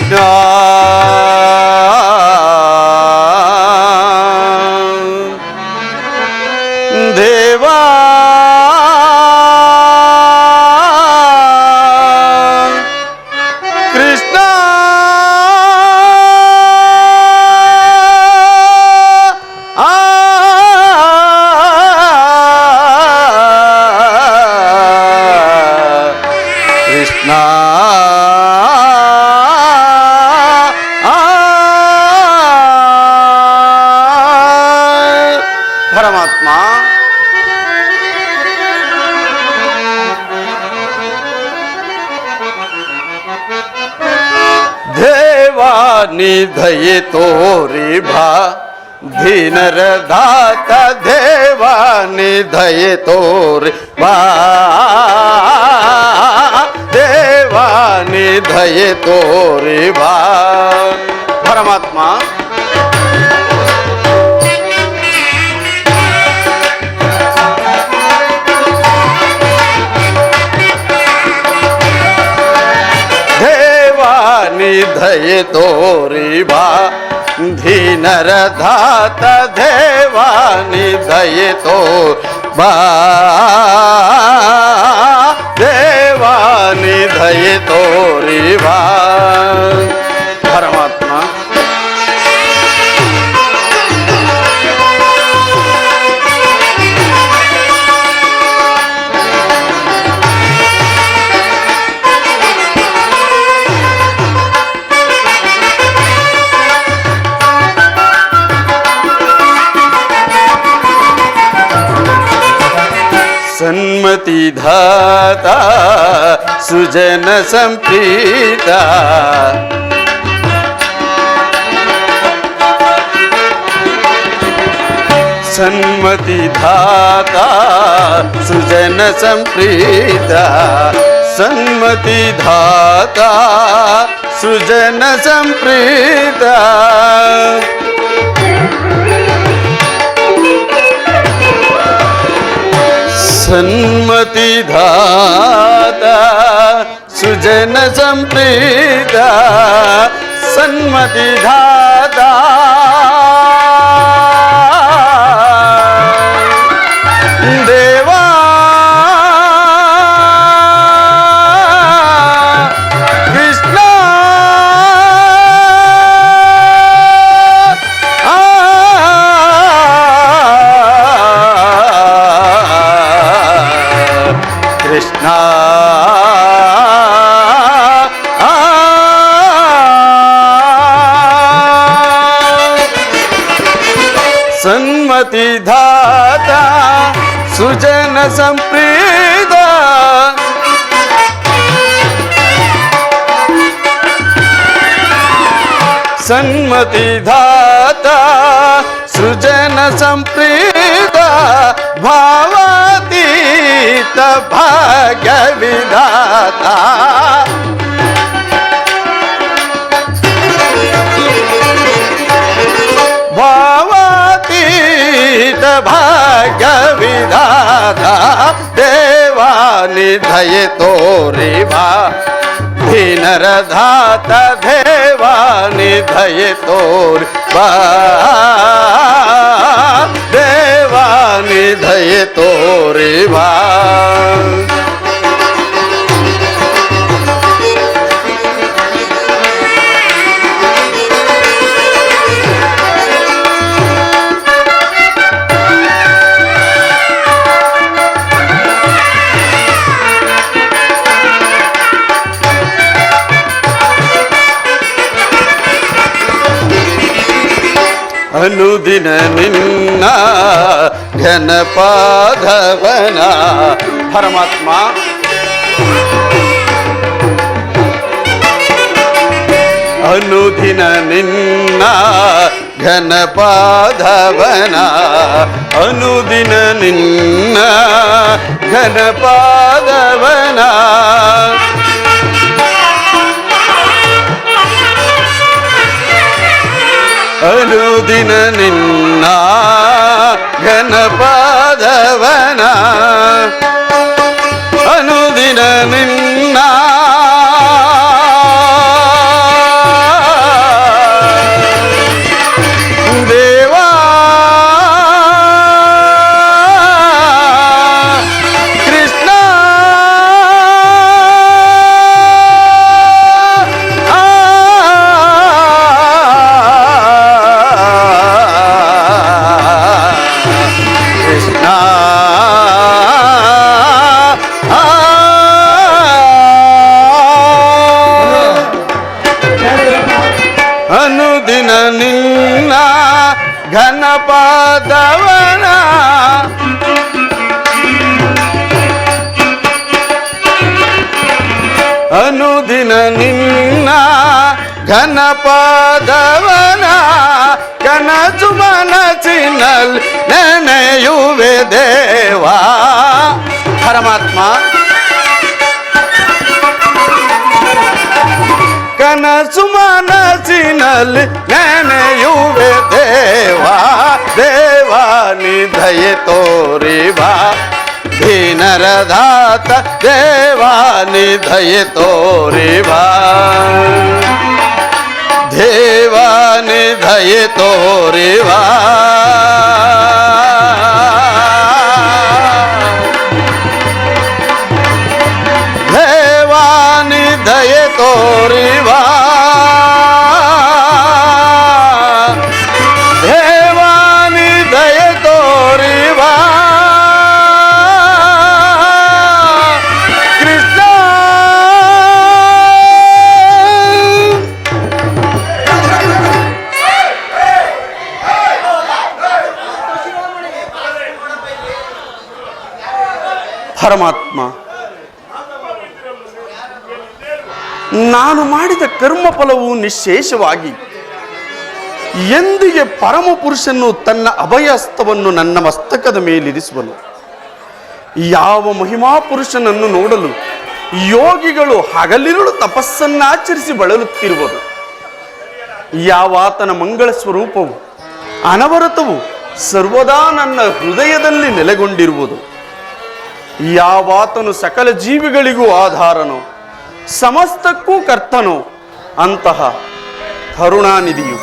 ಕೃಷ್ಣ ದೇವಾ ಕೃಷ್ಣ ಕೃಷ್ಣ ಪರಮಾತ್ಮ ದೇವಾ ನಿಧಯೆ ತೋರಿ ಭಾ ದೀನರ ದಾತ ದೇವಾ ನಿಧಯೆ ತೋರಿ ಬಾ ದೇವಾ ನಿಧಯೆ ತೋರಿ ಬಾ ಪರಮಾತ್ಮ ನಿಧಯೆ ತೋರಿ ಬಾ ದೀನರ ದಾತ ದೇವಾ ನಿಧಯೆ ತೋರಿ ಬಾ ದೇವಾ ನಿಧಯೆ ತೋರಿ ಬಾ ಪರಮಾತ್ಮ सन्मति धाता सुजन संप्रीता सन्मति धाता सुजन संप्रीता सन्मति धाता सुजन संप्रीता सन्मति धाता सुजन संप्रीता सन्मति धाता देवा कृष्ण कृष्ण सन्मति धाता सुजन संप्रीता सन्मति धाता सुजन संप्रीता भावातीत भाग्य विधाता भावातीत भाग्य विधाता देवा निधये तोरी बा दीनर धाता देवा निधये तोरी बा देवा निधये तोरी बा अनुदिन निन्न घनपाधवन परमात्मा अनुदिन निन्न घनपाधवन अनुदिन निन्न घनपाधवन अनुदिन निन्न घनपाधवन अनुदिन निन्न ಘನಪಾದವನ ಕನಸು ಮನಸ್ಸಿನಲ್ಲಿ ನೆನೆಯುವೆ ದೇವಾ. ಪರಮಾತ್ಮ ಕನಸು ಮನಸ್ಸಿನಲ್ಲಿ ನೆನೆಯುವೆ ದೇವಾ. ದೇವಾ ನಿ ದಯೆ ತೋರಿವಾ ದೀನರ ದಾತ ದೇವಾ ನಿ ದಯೆ ತೋರಿವಾ. ದೇವಾ ನಿ ದಯೆ ತೋರಿವಾ. ದೇವಾ ನಿ ದಯೆ ತೋರಿವಾ. ದೇವಾ ನಿ ದಯೆ ತೋರಿವಾ. ಕೃಷ್ಣ ಪರಮಾತ್ಮ, ನಾನು ಮಾಡಿದ ಕರ್ಮ ಫಲವು ನಿಶ್ಶೇಷವಾಗಿ ಎಂದಿಗೆ ಪರಮಪುರುಷನು ತನ್ನ ಅಭಯಹಸ್ತವನ್ನು ನನ್ನ ಮಸ್ತಕದ ಮೇಲಿರಿಸುವನು. ಯಾವ ಮಹಿಮಾ ಪುರುಷನನ್ನು ನೋಡಲು ಯೋಗಿಗಳು ಹಗಲಿರುಳು ತಪಸ್ಸನ್ನಾಚರಿಸಿ ಬಳಲುತ್ತಿರುವರು. ಯಾವಾತನ ಮಂಗಳ ಸ್ವರೂಪವು ಅನವರತವು ಸರ್ವದಾ ನನ್ನ ಹೃದಯದಲ್ಲಿ ನೆಲೆಗೊಂಡಿರುವುದು. ಯಾವಾತನು ಸಕಲ ಜೀವಿಗಳಿಗೂ ಆಧಾರನೋ ಸಮಸ್ತಕ್ಕೂ ಕರ್ತನೋ ಅಂತಹ ಕರುಣಾನಿಧಿಯು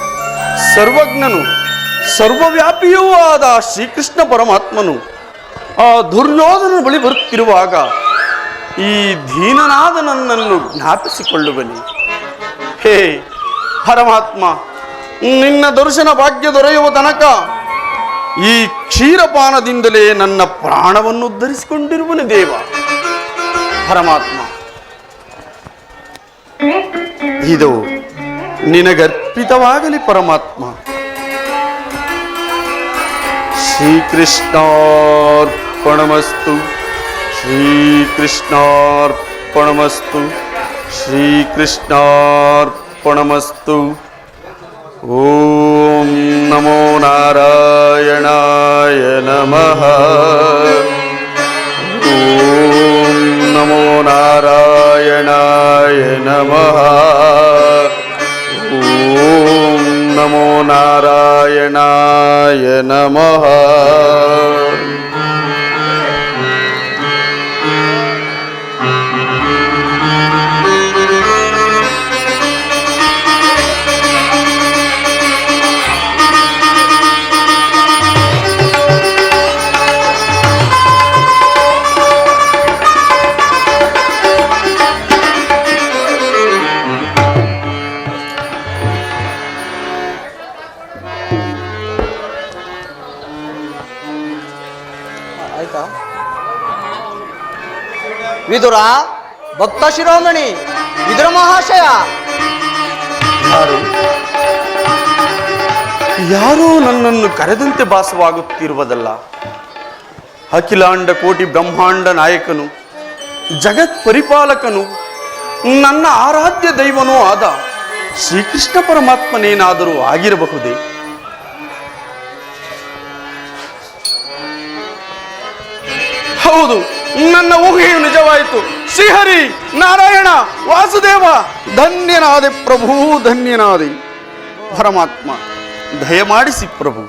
ಸರ್ವಜ್ಞನು ಸರ್ವವ್ಯಾಪಿಯೂ ಆದ ಶ್ರೀಕೃಷ್ಣ ಪರಮಾತ್ಮನು ಆ ದುರ್ಯೋಧನ ಬಳಿ ಬರುತ್ತಿರುವಾಗ ಈ ದೀನನಾದ ನನ್ನನ್ನು ಜ್ಞಾಪಿಸಿಕೊಳ್ಳುವನಿ. ಹೇ ಪರಮಾತ್ಮ, ನಿನ್ನ ದರ್ಶನ ಭಾಗ್ಯ ದೊರೆಯುವ ತನಕ ಈ ಕ್ಷೀರಪಾನದಿಂದಲೇ ನನ್ನ ಪ್ರಾಣವನ್ನು ಉದ್ಧರಿಸಿಕೊಂಡಿರುವನು ದೇವ. ಪರಮಾತ್ಮ, ಇದು ನಿನಗರ್ಪಿತವಾಗಲಿ ಪರಮಾತ್ಮ. ಶ್ರೀಕೃಷ್ಣಾರ್ಪಣಮಸ್ತು, ಶ್ರೀಕೃಷ್ಣಾರ್ಪಣಮಸ್ತು, ಶ್ರೀಕೃಷ್ಣಾರ್ಪಣಮಸ್ತು. ಓಂ ನಮೋ ನಾರಾಯಣಾಯ ನಮಃ. ಓಂ ನಮೋ ನಾರಾಯಣಾಯ ನಮಃ. ಓಂ ನಮೋ ನಾರಾಯಣಾಯ ನಮಃ. ವಿದುರ, ಭಕ್ತ ಶಿರೋಮಣಿ, ವಿದುರ ಮಹಾಶಯ. ಯಾರೋ ನನ್ನನ್ನು ಕರೆದಂತೆ ಭಾಸವಾಗುತ್ತಿರುವುದಲ್ಲ. ಅಖಿಲಾಂಡ ಕೋಟಿ ಬ್ರಹ್ಮಾಂಡ ನಾಯಕನು, ಜಗತ್ ಪರಿಪಾಲಕನು, ನನ್ನ ಆರಾಧ್ಯ ದೈವನೂ ಆದ ಶ್ರೀಕೃಷ್ಣ ಪರಮಾತ್ಮನೇನಾದರೂ ಆಗಿರಬಹುದೇ? ಹೌದು, ನನ್ನ ಊಹೆಯು ನಿಜವಾಯಿತು. ಶ್ರೀಹರಿ, ನಾರಾಯಣ, ವಾಸುದೇವ, ಧನ್ಯನಾದೆ ಪ್ರಭು, ಧನ್ಯನಾದೆ. ಪರಮಾತ್ಮ, ದಯಮಾಡಿಸಿ ಪ್ರಭು.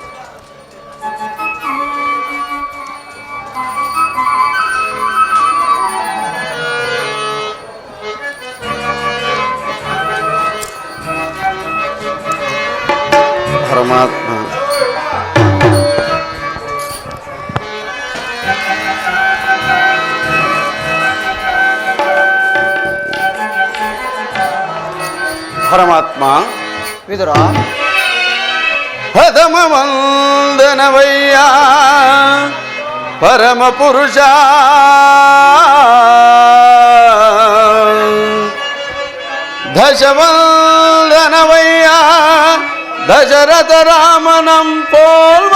ಪರಮಾತ್ಮ, ಪರಮಾತ್ಮ, ವಿದುರ, ಪದಮ ವಂದನವಯ್ಯ ಪರಮ ಪುರುಷ. ದಶವಂದನವಯ್ಯ ದಶರಥ ರಾಮನಂ ಪೋಲ್ವ.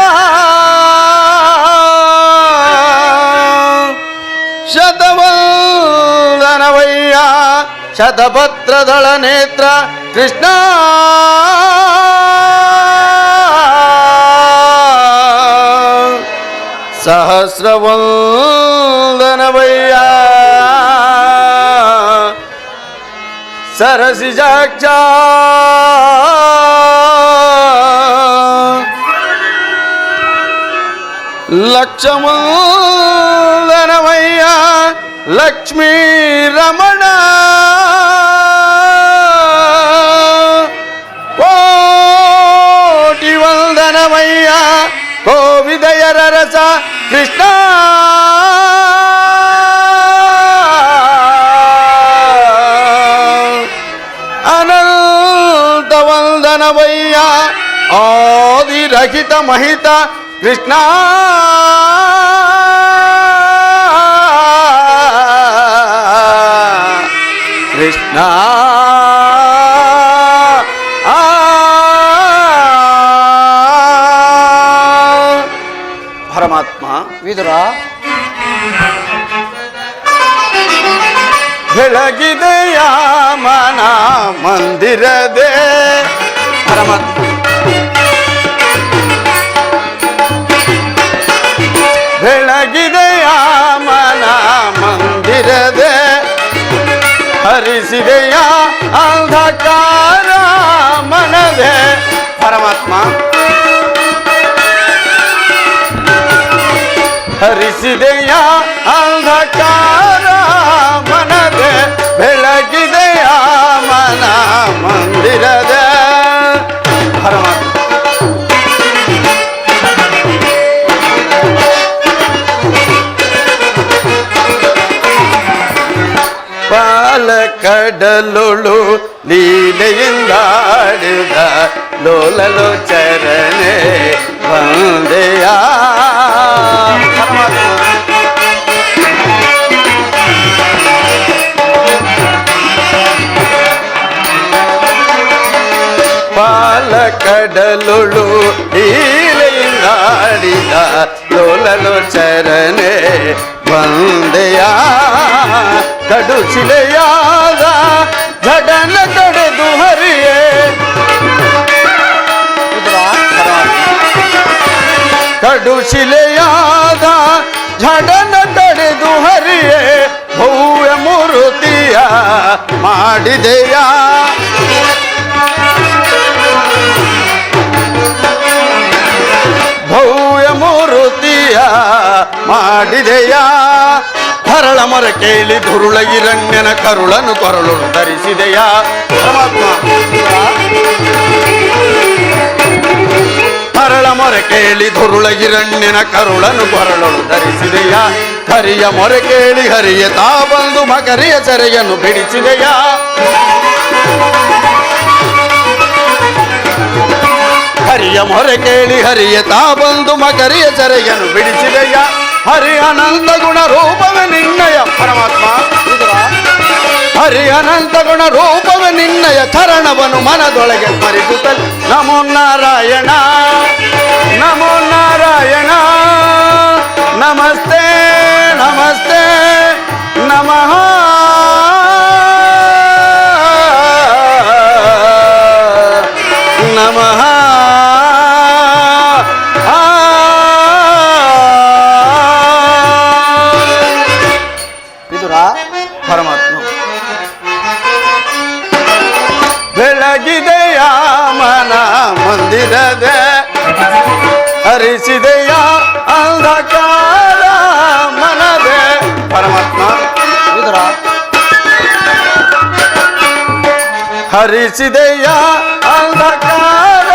ಶತವಂದನವಯ್ಯ ಶತಪತ್ರದಳ ನೇತ್ರ ಕೃಷ್ಣ ಸಹಸ್ರವಂದನವಯ್ಯ ಸರಸಿಜಾಕ್ಷ ಲಕ್ಷವಂದನವಯ್ಯ ಲಕ್ಷ್ಮೀ ರಮಣ ಕೋಟಿ ವಂದನವಯ್ಯ ಕೋವಿದಯರ ರಸ ಕೃಷ್ಣ ಅನಂತ ವಂದನವಯ್ಯ ಆದಿರಹಿತ ಮಹಿತ ಕೃಷ್ಣ ಕೃಷ್ಣ ಪರಮಾತ್ಮ ವಿದುರ ಬೆಳಗಿದೆಯ ಮನ ಮಂದಿರದೆ ಪರಮಾತ್ಮ ಬೆಳಗಿದೆಯ ಮನ ಮಂದಿರದೆ ಹರಿಸಿದೆಯ ಅಂಧಕಾರ ಮನದೆ ಪರಮಾತ್ಮ ಹರಿಸಿದೆಯ ಅಂಧಕಾರ ಮನದೆ ಬೆಳಗಿದೆಯ ಮನ ಮಂದಿರದ ಪರಮಾತ್ಮ ಪಾಲ ಕಡಲುಳು ಲೀಲೆಯಿಂದಾಡಿದ ಲೋಲಲು ಚರಣೆ ಬಂದೆಯ ಪಾಲ ಕಡಲುಳು ಲೀಲೆಯಿಂದಾಡಿದ ಲೋಲಲು ಚರಣೆ ಬಂದೆಯ ಕಡುಶಿಲೆಯಾದ ಜಡನ ತಡೆದು ಹರಿಯೇ ಕಡುಶಿಲೆಯಾದ ಜಡನ ತಡೆದು ಹರಿಯೇ ಭವ್ಯ ಮೂರ್ತಿಯ ಮಾಡಿದೆಯ ಭವ್ಯ ಮೂರ್ತಿಯ ಮಾಡಿದೆಯ ಹರಳ ಮೊರೆ ಕೇಳಿ ದುರುಳ ಹಿರಣ್ಯನ ಕರುಳನು ಕೊರಳು ಧರಿಸಿದೆಯ ಪರಮಾತ್ಮ ಹರಳ ಮೊರೆ ಕೇಳಿ ದುರುಳ ಹಿರಣ್ಯನ ಕರುಳನು ಕೊರಳು ಧರಿಸಿದೆಯ ಹರಿಯ ಮೊರೆ ಕೇಳಿ ಹರಿಯ ತಾ ಬಂದು ಮಕರಿಯ ಸೆರೆಯನ್ನು ಬಿಡಿಸಿದೆಯ ಹರಿಯ ಮೊರೆ ಕೇಳಿ ಹರಿಯ ತಾ ಬಂದು ಮಕರಿಯ ಸೆರೆಯನ್ನು ಬಿಡಿಸಿದೆಯ ಹರಿ ಅನಂತ ಗುಣ ರೂಪವೇ ನಿನ್ನಯ ಪರಮಾತ್ಮ ಹರಿ ಅನಂತ ಗುಣ ರೂಪವೇ ನಿನ್ನಯ ಚರಣವನ್ನು ಮನದೊಳಗೆ ಸ್ಮರಿಸುತ್ತಲೇ ನಮೋ ನಾರಾಯಣ ನಮೋ ನಾರಾಯಣ ನಮಸ್ತೆ ನಮಸ್ತೆ ನಮಃ ನಮಃ ಪರಮಾತ್ಮ ಬೆಳಗಿದೆಯ ಮನ ಮಂದಿರದೆ ಹರಿಸಿದೆಯ ಅಂಧಕಾರ ಮನದೆ ಪರಮಾತ್ಮ ಹರಿಸಿದೆಯ ಅಂಧಕಾರ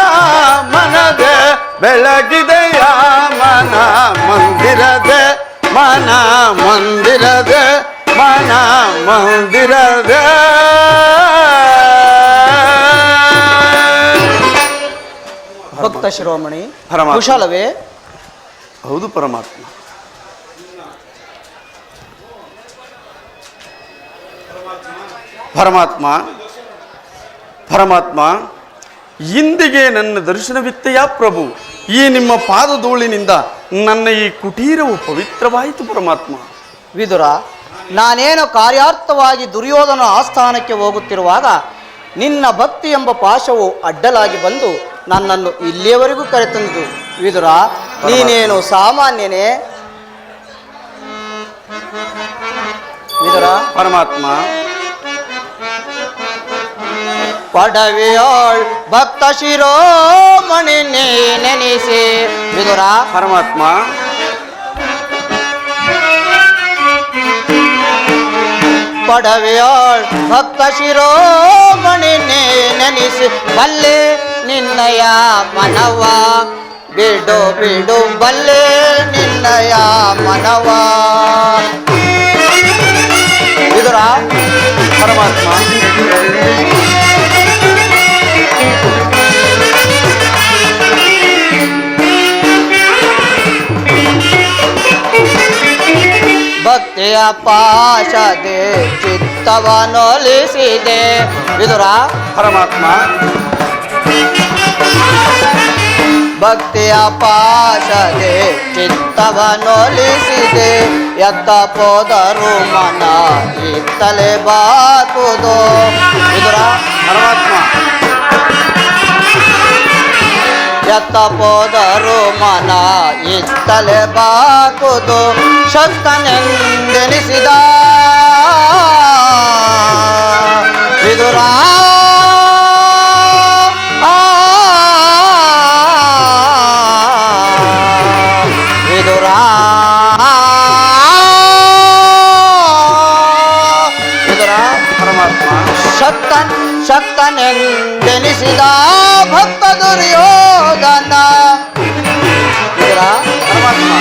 ಮನದೆ ಬೆಳಗಿದೆಯ ಮನ ಮಂದಿರದೆ ಮನ ಮಂದಿರದೆ ಮನ ಮಂದಿರದ ಭಕ್ತ ಶಿರೋಮಣಿ ಪರಮಾತ್ಮ. ಕುಶಲವೇ? ಹೌದು ಪರಮಾತ್ಮ. ಪರಮಾತ್ಮ ಪರಮಾತ್ಮ ಇಂದಿಗೆ ನನ್ನ ದರ್ಶನವಿತ್ತೆಯಾ ಪ್ರಭು. ಈ ನಿಮ್ಮ ಪಾದಧೂಳಿನಿಂದ ನನ್ನ ಈ ಕುಟೀರವು ಪವಿತ್ರವಾಯಿತು ಪರಮಾತ್ಮ. ವಿದುರ, ನಾನೇನು ಕಾರ್ಯಾರ್ಥವಾಗಿ ದುರ್ಯೋಧನ ಆಸ್ಥಾನಕ್ಕೆ ಹೋಗುತ್ತಿರುವಾಗ ನಿನ್ನ ಭಕ್ತಿ ಎಂಬ ಪಾಶವು ಅಡ್ಡಲಾಗಿ ಬಂದು ನನ್ನನ್ನು ಇಲ್ಲಿಯವರೆಗೂ ಕರೆತಂದಿತು. ವಿದುರ, ನೀನೇನು ಸಾಮಾನ್ಯನೇ? ವಿದುರ, ಪರಮಾತ್ಮ, ಪಡವೆಯೋಳ್ ಭಕ್ತ ಶಿರೋಮಣಿ ನೆನೆಸಿ. ವಿದುರ, ಪರಮಾತ್ಮ, ಪಡವೆಯೋಳ್ ಭಕ್ತ ಶಿರೋಮಣಿ ನೆನೆಸಿ ಬಲ್ಲೆ ನಿನ್ನಯ ಮನವ. ಬಿಡು ಬಿಡು ಬಲ್ಲೆ ನಿನ್ನಯ ಮನವ. ವಿದುರ, ಪರಮಾತ್ಮ, ಭಕ್ತಿಯ ಪಾಶದೆ ಚಿತ್ತವನೊಲಿಸಿದೆ. ವಿದುರ, ಪರಮಾತ್ಮ, ಭಕ್ತಿಯ ಪಾಶದೆ ಚಿತ್ತವನೊಲಿಸಿದೆ. ಎತ್ತ ಪೋದರು ಮನ ಇತ್ತಲೆ ಬಾಕುದು. ವಿದುರ, ಪರಮಾತ್ಮ, ಎತ್ತ ಪೋದರು ಮನ ಇತ್ತಲೆ ಬಾಕುದು. ಶಕ್ತನೆಂದೆನಿಸಿದ ವಿದುರ, ವಿದುರ, ವಿದುರ, ಪರಮಾತ್ಮ, ಶಕ್ತನೆಂದೆನಿಸಿದ ಭಕ್ತ ದುರ್ಯೋಧನ. ವಿದುರ, ಪರಮಾತ್ಮ,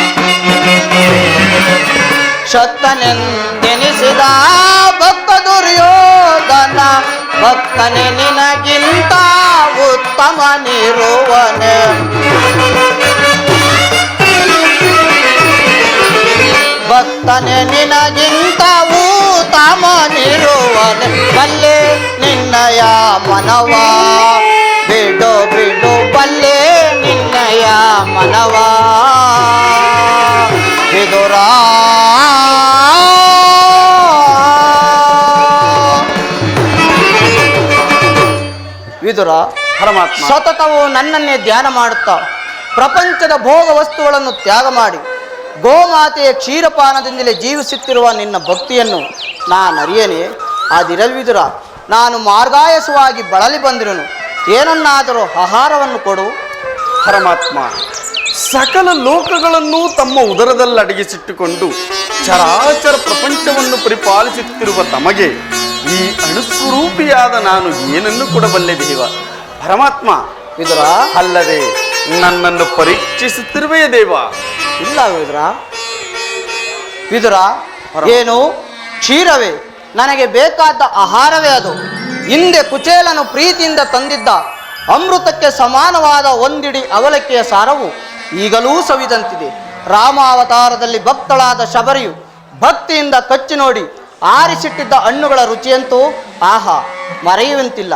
ಶಕ್ತನೆಂದೆನಿಸಿದ ಭಕ್ತ ದುರ್ಯೋಧನ. ಭಕ್ತನೆ ನಿನಗಿಂತ ಉತ್ತಮನಿರುವನೆ. ಭಕ್ತನೆ ನಿನಗಿಂತ ಉತ್ತಮನಿರುವನೆ. ಬಲ್ಲೆ ನಿನ್ನಯ ಮನವ. ಬಿಡು ಬಿಡು ಬಲ್ಲೆ ನಿನ್ನಯ ಮನವ. ವಿದುರ, ವಿದುರ, ಪರಮಾತ್ಮ, ಸತತವು ನನ್ನನ್ನೇ ಧ್ಯಾನ ಮಾಡುತ್ತಾ ಪ್ರಪಂಚದ ಭೋಗ ವಸ್ತುಗಳನ್ನು ತ್ಯಾಗ ಮಾಡಿ ಗೋಮಾತೆಯ ಕ್ಷೀರಪಾನದಿಂದಲೇ ಜೀವಿಸುತ್ತಿರುವ ನಿನ್ನ ಭಕ್ತಿಯನ್ನು ನಾನರಿಯೇನೆ. ಆದಿರಲ್ವಿದುರ, ನಾನು ಮಾರ್ಗಾಯಸವಾಗಿ ಬಳಲಿ ಬಂದಿರುನು. ಏನನ್ನಾದರೂ ಆಹಾರವನ್ನು ಕೊಡು. ಪರಮಾತ್ಮ, ಸಕಲ ಲೋಕಗಳನ್ನು ತಮ್ಮ ಉದರದಲ್ಲಿ ಅಡಗಿಸಿಟ್ಟುಕೊಂಡು ಚರಾಚರ ಪ್ರಪಂಚವನ್ನು ಪರಿಪಾಲಿಸುತ್ತಿರುವ ತಮಗೆ ಈ ಅಣುಸ್ವರೂಪಿಯಾದ ನಾನು ಏನನ್ನು ಕೊಡಬಲ್ಲೆ ದೇವ? ಪರಮಾತ್ಮ, ವಿದುರ, ಅಲ್ಲದೆ ನನ್ನನ್ನು ಪರೀಕ್ಷಿಸುತ್ತಿರುವೆಯ ದೇವ? ಇಲ್ಲ ವಿದುರ. ವಿದುರ, ಏನು ಕ್ಷೀರವೇ ನನಗೆ ಬೇಕಾದ ಆಹಾರವೇ ಅದು. ಹಿಂದೆ ಕುಚೇಲನು ಪ್ರೀತಿಯಿಂದ ತಂದಿದ್ದ ಅಮೃತಕ್ಕೆ ಸಮಾನವಾದ ಒಂದಿಡಿ ಅವಲಕ್ಕಿಯ ಸಾರವು ಈಗಲೂ ಸವಿದಂತಿದೆ. ರಾಮಾವತಾರದಲ್ಲಿ ಭಕ್ತಳಾದ ಶಬರಿಯು ಭಕ್ತಿಯಿಂದ ಕಚ್ಚಿ ನೋಡಿ ಆರಿಸಿಟ್ಟಿದ್ದ ಹಣ್ಣುಗಳ ರುಚಿಯಂತೂ ಆಹಾ ಮರೆಯುವಂತಿಲ್ಲ.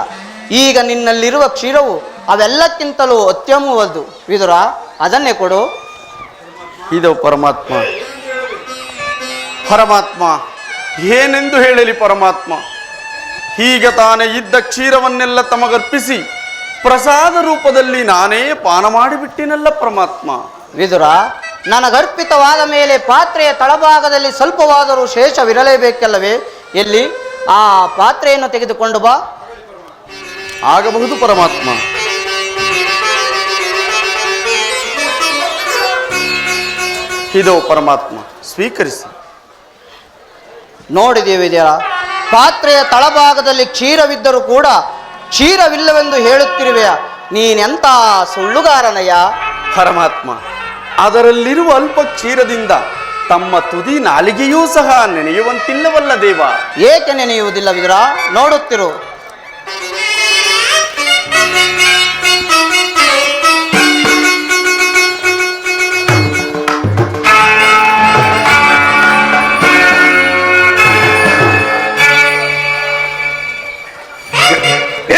ಈಗ ನಿನ್ನಲ್ಲಿರುವ ಕ್ಷೀರವು ಅವೆಲ್ಲಕ್ಕಿಂತಲೂ ಅತ್ಯಮವಾದ್ದು. ವಿದುರ, ಅದನ್ನೇ ಕೊಡು. ಇದು ಪರಮಾತ್ಮ. ಪರಮಾತ್ಮ, ಏನೆಂದು ಹೇಳಲಿ ಪರಮಾತ್ಮ? ಹೀಗೆ ತಾನೇ ಇದ್ದ ಕ್ಷೀರವನ್ನೆಲ್ಲ ತಮಗರ್ಪಿಸಿ ಪ್ರಸಾದ ರೂಪದಲ್ಲಿ ನಾನೇ ಪಾನ ಮಾಡಿಬಿಟ್ಟಿನಲ್ಲ ಪರಮಾತ್ಮ. ವಿದುರ, ನನಗರ್ಪಿತವಾದ ಮೇಲೆ ಪಾತ್ರೆಯ ತಳಭಾಗದಲ್ಲಿ ಸ್ವಲ್ಪವಾದರೂ ಶೇಷವಿರಲೇಬೇಕಲ್ಲವೇ? ಎಲ್ಲಿ ಆ ಪಾತ್ರೆಯನ್ನು ತೆಗೆದುಕೊಂಡು ಬಾ. ಆಗಬಹುದು ಪರಮಾತ್ಮ. ಇದು ಪರಮಾತ್ಮ, ಸ್ವೀಕರಿಸಿ. ನೋಡಿದೆವು ಇದೆಯಾ, ಪಾತ್ರೆಯ ತಳಭಾಗದಲ್ಲಿ ಕ್ಷೀರವಿದ್ದರೂ ಕೂಡ ಕ್ಷೀರವಿಲ್ಲವೆಂದು ಹೇಳುತ್ತಿರುವೆಯ. ನೀನೆಂಥ ಸುಳ್ಳುಗಾರನಯ್ಯ. ಪರಮಾತ್ಮ, ಅದರಲ್ಲಿರುವ ಅಲ್ಪ ಕ್ಷೀರದಿಂದ ತಮ್ಮ ತುದಿ ನಾಲಿಗೆಯೂ ಸಹ ನೆನೆಯುವಂತಿಲ್ಲವಲ್ಲ ದೇವ? ಏಕೆ ನೆನೆಯುವುದಿಲ್ಲ ವಿದುರ? ನೋಡುತ್ತಿರು.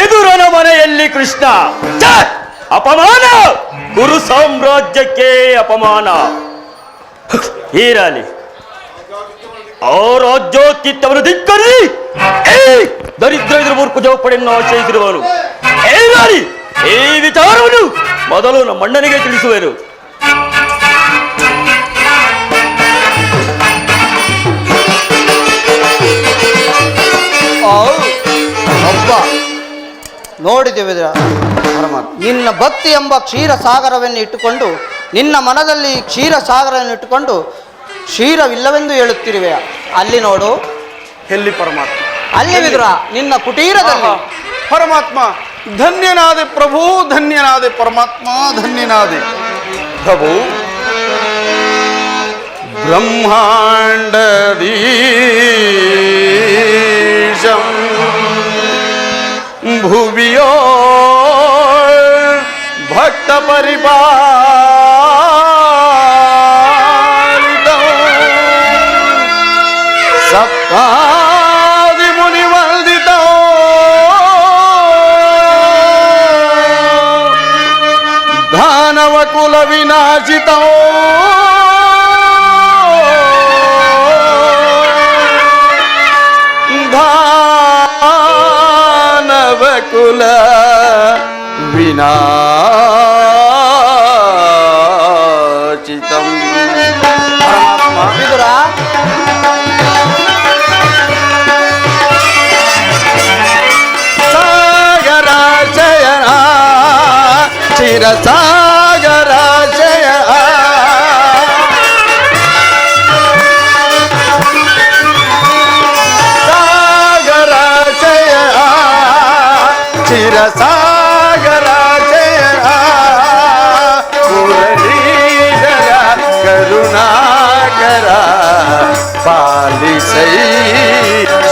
ಎದುರನ ಮನೆಯಲ್ಲಿ ಕೃಷ್ಣ ಅಪಮಾನ, ಗುರು ಸಾಮ್ರಾಜ್ಯಕ್ಕೆ ಅಪಮಾನ. ಇರಲಿ, ಆ ರಾಜ್ಯೋತ್ಕಿತ್ತವನ್ನು ಧಿಕ್ಕರಿ ದರಿದ್ರ ಇದ್ರ ಮೂರ್ಖ ಜೋಪಡೆಯನ್ನು ಆಶ್ರಯಿಸಿರುವನು. ಈ ವಿಚಾರವನ್ನು ಮೊದಲು ನಮ್ಮ ಅಣ್ಣನಿಗೆ ತಿಳಿಸುವೆನು. ಒಬ್ಬ ನೋಡಿದೆವು ನಿನ್ನ ಭಕ್ತಿ ಎಂಬ ಕ್ಷೀರ ಸಾಗರವನ್ನು ಇಟ್ಟುಕೊಂಡು ನಿನ್ನ ಮನದಲ್ಲಿ ಕ್ಷೀರ ಸಾಗರವನ್ನು ಇಟ್ಟುಕೊಂಡು ಕ್ಷೀರವಿಲ್ಲವೆಂದು ಹೇಳುತ್ತಿರುವೆ. ಅಲ್ಲಿ ನೋಡು, ಎಲ್ಲಿ ಪರಮಾತ್ಮ? ಅಲ್ಲಿ ವಿದುರ ನಿನ್ನ ಕುಟೀರದಲ್ಲಿ. ಪರಮಾತ್ಮ ಧನ್ಯನಾದೆ ಪ್ರಭು, ಧನ್ಯನಾದೆ ಪರಮಾತ್ಮ, ಧನ್ಯನಾದೆ ಪ್ರಭು. ಬ್ರಹ್ಮಾಂಡದೀಶಂ ಭುವಿಯೋ ಭಕ್ತ ಪರಿಪಾಲಿತೋ ಸಪ್ತಾದಿ ಮುನಿ ವಂದಿತೋ ದಾನವ ಕುಲ ವಿನಾಶಿತೋ ದಾನವ ಕುಲ ವಿನಾಶಿತಂ. ಪರಮಾತ್ಮ ವಿದುರ ಸಾಗರಾಶಯನ ಚಿರಸಾಗರಾಶಯ ಸಾಗರಾಶಯ ಚಿರಸಾಗರಾಶಯ ಮುರಳೀಧರ ಕರುಣಾಕರ ಪಾಲಿಸೈ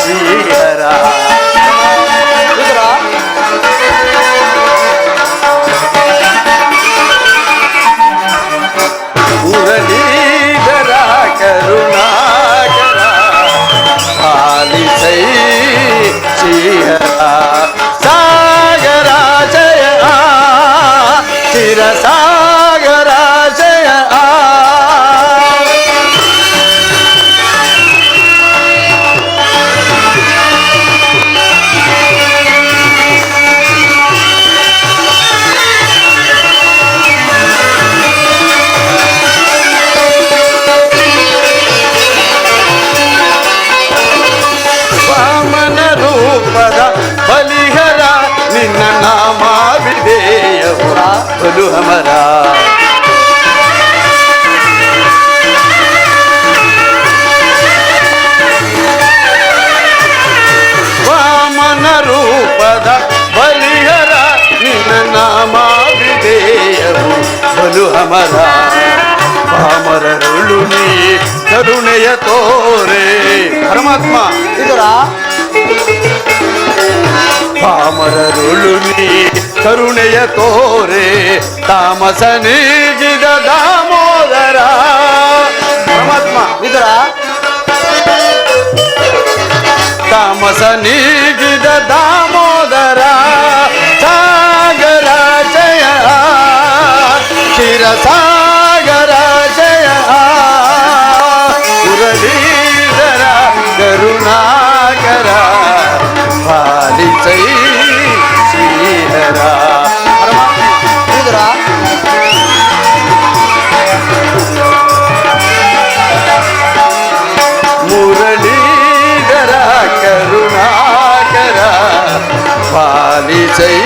ಶ್ರೀಹರ. ವಿದುರ ಮುರಳೀಧರ ಕರುಣಾಕರ ಪಾಲಿಸೈ ಶ್ರೀಹರ. ಸಾಗರಾಶಯ ಚಿರಸಾಗರಾಶಯ ವಾಮನ ರೂಪದ ಬಲಿಹರ ನಿನ್ನ ನಾಮಾವಿದೇಯವ ಬಲು ಅಮರ. ವಾಮನ ರೂಪದ ಬಲಿಹರ ನಿನ್ನ ನಾಮಾವಿದೇಯವು ಬಲು ಅಮರ. ಪಾಮರರುಳು ನೀ ಕರುಣೆಯ ತೋರೆ. ಪರಮಾತ್ಮ ವಿದುರ ಪಾಮರರುಳು ನೀ ಕರುಣೆಯ ತೋರೆ ತಾಮಸ ನೀಗಿದ ದಾಮೋದರ. ಪರಮಾತ್ಮ ವಿದುರ ತಾಮಸ ನೀಗಿದ ದಾಮೋದರ. ಸಾಗರಾಶಯ ಚಿರಸಾಗರಾಶಯ ಮುರಳೀಧರ ಕರುಣಾಕರ ಪಾಲಿಸೈ ಶ್ರೀಹರ. ವಿದುರ ಮುರಳೀಧರ ಕರುಣಾಕರ ಪಾಲಿಸೈ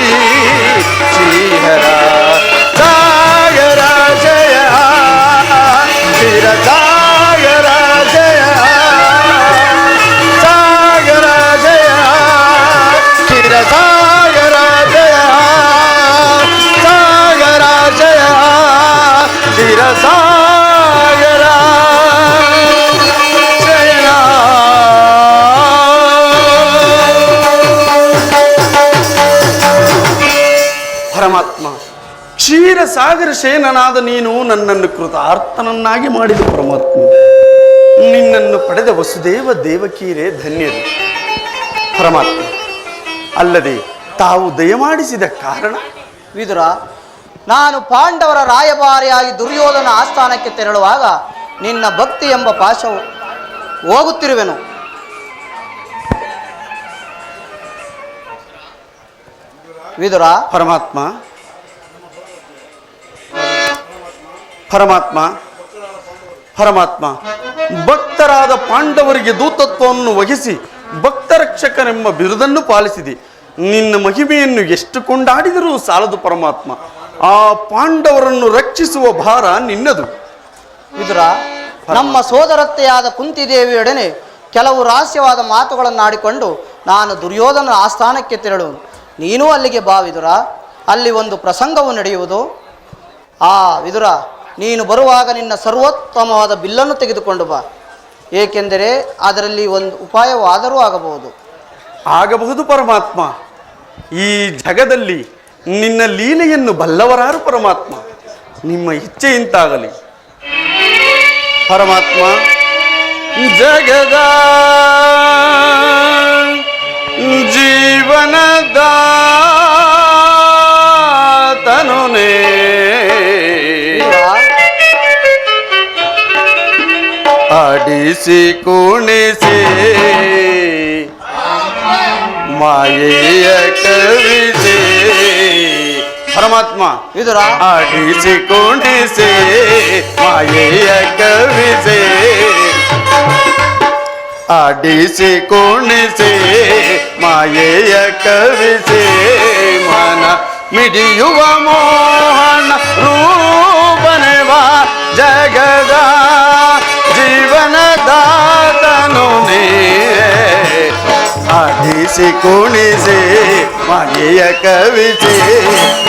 ಶ್ರೀಹರ. ಸಾಗರಾಶಯ ಚಿರಸಾಗರಾಶಯ ಸಾಗರಾಶಯ ಚಿರಸಾಗರಾಶಯ ಸಾಗರಾಶಯ ಚಿರಸಾಗರ ಶಯನ. ಪರಮಾತ್ಮ ಕ್ಷೀರಸಾಗರ ಶಯನನಾದ ನೀನು ನನ್ನನ್ನು ಕೃತಾರ್ಥನನ್ನಾಗಿ ಮಾಡಿದ ಪರಮಾತ್ಮ. ನಿನ್ನನ್ನು ಪಡೆದ ವಸುದೇವ ದೇವಕೀರೇ ಧನ್ಯರು ಪರಮಾತ್ಮ. ಅಲ್ಲದೆ ತಾವು ದಯಮಾಡಿಸಿದ ಕಾರಣ. ವಿದುರ ನಾನು ಪಾಂಡವರ ರಾಯಭಾರಿಯಾಗಿ ದುರ್ಯೋಧನ ಆಸ್ಥಾನಕ್ಕೆ ತೆರಳುವಾಗ ನಿನ್ನ ಭಕ್ತಿ ಎಂಬ ಪಾಶವು ಹೋಗುತ್ತಿರುವೆನು. ವಿದುರ, ಪರಮಾತ್ಮ ಪರಮಾತ್ಮ ಪರಮಾತ್ಮ ಭಕ್ತರಾದ ಪಾಂಡವರಿಗೆ ದೂತತ್ವವನ್ನು ವಹಿಸಿ ಭಕ್ತರಕ್ಷಕನೆಂಬ ಬಿರುದನ್ನು ಪಾಲಿಸಿದೆ. ನಿನ್ನ ಮಹಿಮೆಯನ್ನು ಎಷ್ಟು ಕೊಂಡಾಡಿದರೂ ಸಾಲದು ಪರಮಾತ್ಮ. ಆ ಪಾಂಡವರನ್ನು ರಕ್ಷಿಸುವ ಭಾರ ನಿನ್ನದು. ವಿದುರ, ನಮ್ಮ ಸೋದರತ್ತೆಯಾದ ಕುಂತಿದೇವಿಯೊಡನೆ ಕೆಲವು ರಹಸ್ಯವಾದ ಮಾತುಗಳನ್ನಾಡಿಕೊಂಡು ನಾನು ದುರ್ಯೋಧನ ಆಸ್ಥಾನಕ್ಕೆ ತೆರಳುವನು. ನೀನೂ ಅಲ್ಲಿಗೆ ಬಾ ವಿದುರ. ಅಲ್ಲಿ ಒಂದು ಪ್ರಸಂಗವು ನಡೆಯುವುದು. ವಿದುರ, ನೀನು ಬರುವಾಗ ನಿನ್ನ ಸರ್ವೋತ್ತಮವಾದ ಬಿಲ್ಲನ್ನು ತೆಗೆದುಕೊಂಡು ಬಾ. ಏಕೆಂದರೆ ಅದರಲ್ಲಿ ಒಂದು ಉಪಾಯವಾದರೂ ಆಗಬಹುದು. ಆಗಬಹುದು ಪರಮಾತ್ಮ. ಈ ಜಗದಲ್ಲಿ ನಿನ್ನ ಲೀಲೆಯನ್ನು ಬಲ್ಲವರಾರು ಪರಮಾತ್ಮ. ನಿಮ್ಮ ಇಚ್ಛೆಯಂತಾಗಲಿ ಪರಮಾತ್ಮ. ಜಗದ ಜೀವನದ ತನುನೇ ಆಡಿಸಿ ಕುಣಿಸಿ ಮಾಯೆಯ ಕವಿಸಿ ಪರಮಾತ್ಮ. ವಿದುರ, ಆಡಿಸಿ ಕುಣಿಸಿ ಮಾಯೆಯ ಕವಿಸಿ ಆಡಿಸಿ ಕುಣಿಸಿ ಮಾಯೆಯ ಕವಿಸಿ ಮನ ಮಿಡಿಯುವ ಮೋಹನ ರೂಪನೆವಾ ಜಗದ ಜೀವನದಾತನು ನೀ ಆಡಿಸಿ ಕುಣಿಸಿ ಮಾಯೆಯ ಕವಿಸಿ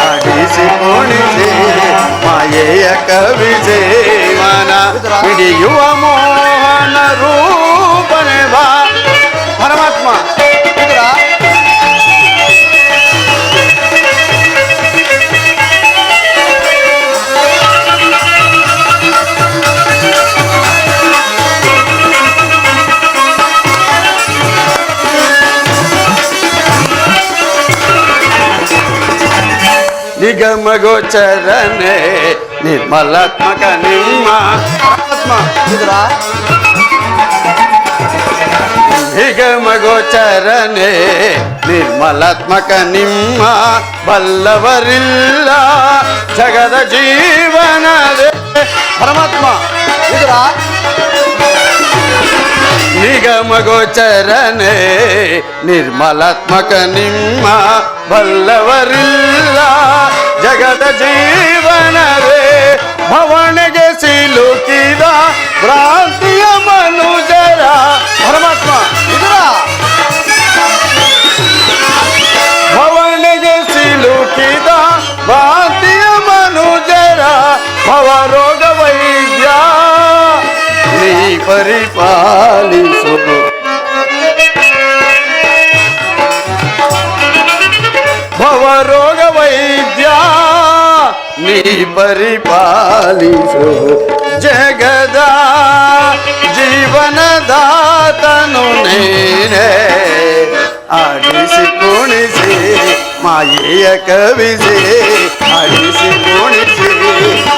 ಆಡಿಸಿ ಕುಣಿಸಿ ಮಾಯೆಯ ಕವಿಸಿ ಮನ ಹಿಡಿಯುವ ಮೋಹನ ರೂಪನೆ ಬಾ ಪರಮಾತ್ಮ. ನಿಗಮಗೋಚರನೆ ನಿರ್ಮಲಾತ್ಮಕ ನಿಮ್ಮ ಆತ್ಮ. ನಿಗಮಗೋಚರನೆ ನಿರ್ಮಲಾತ್ಮಕ ನಿಮ್ಮ ಬಲ್ಲವರಿಲ್ಲ ಜಗದ ಜೀವನವೇ ಪರಮಾತ್ಮ. ನಿಗಮಗೋಚರನೆ ನಿರ್ಮಲಾತ್ಮಕ ನಿಮ್ಮ ಬಲ್ಲವರಿಲ್ಲ ಜಗದ ಜೀವನವೇ ಭವಣೆಗೆ ಸಿಲುಕಿದ ಭ್ರಾಂತಿಯ ಮನುಜರ ಪರಮಾತ್ಮ. ಭವಣೆಗೆ ಸಿಲುಕಿದ ಭ್ರಾಂತಿಯ ಮನುಜರ ಭವರೋಗ ವೈದ್ಯ ನೀ ಪರಿಪಾಲಿಸು. ಭವರೋಗ ವೈದ್ಯ ನೀ ಪರಿಪಾಲಿಸು. ಜಗದ ಜೀವನದಾತನು ನೀನೇ ಆಡಿಸಿ ಕುಣಿಸಿ ಮಾಯೆಯ ಕವಿಸಿ ಆಡಿಸಿ ಕುಣಿಸಿ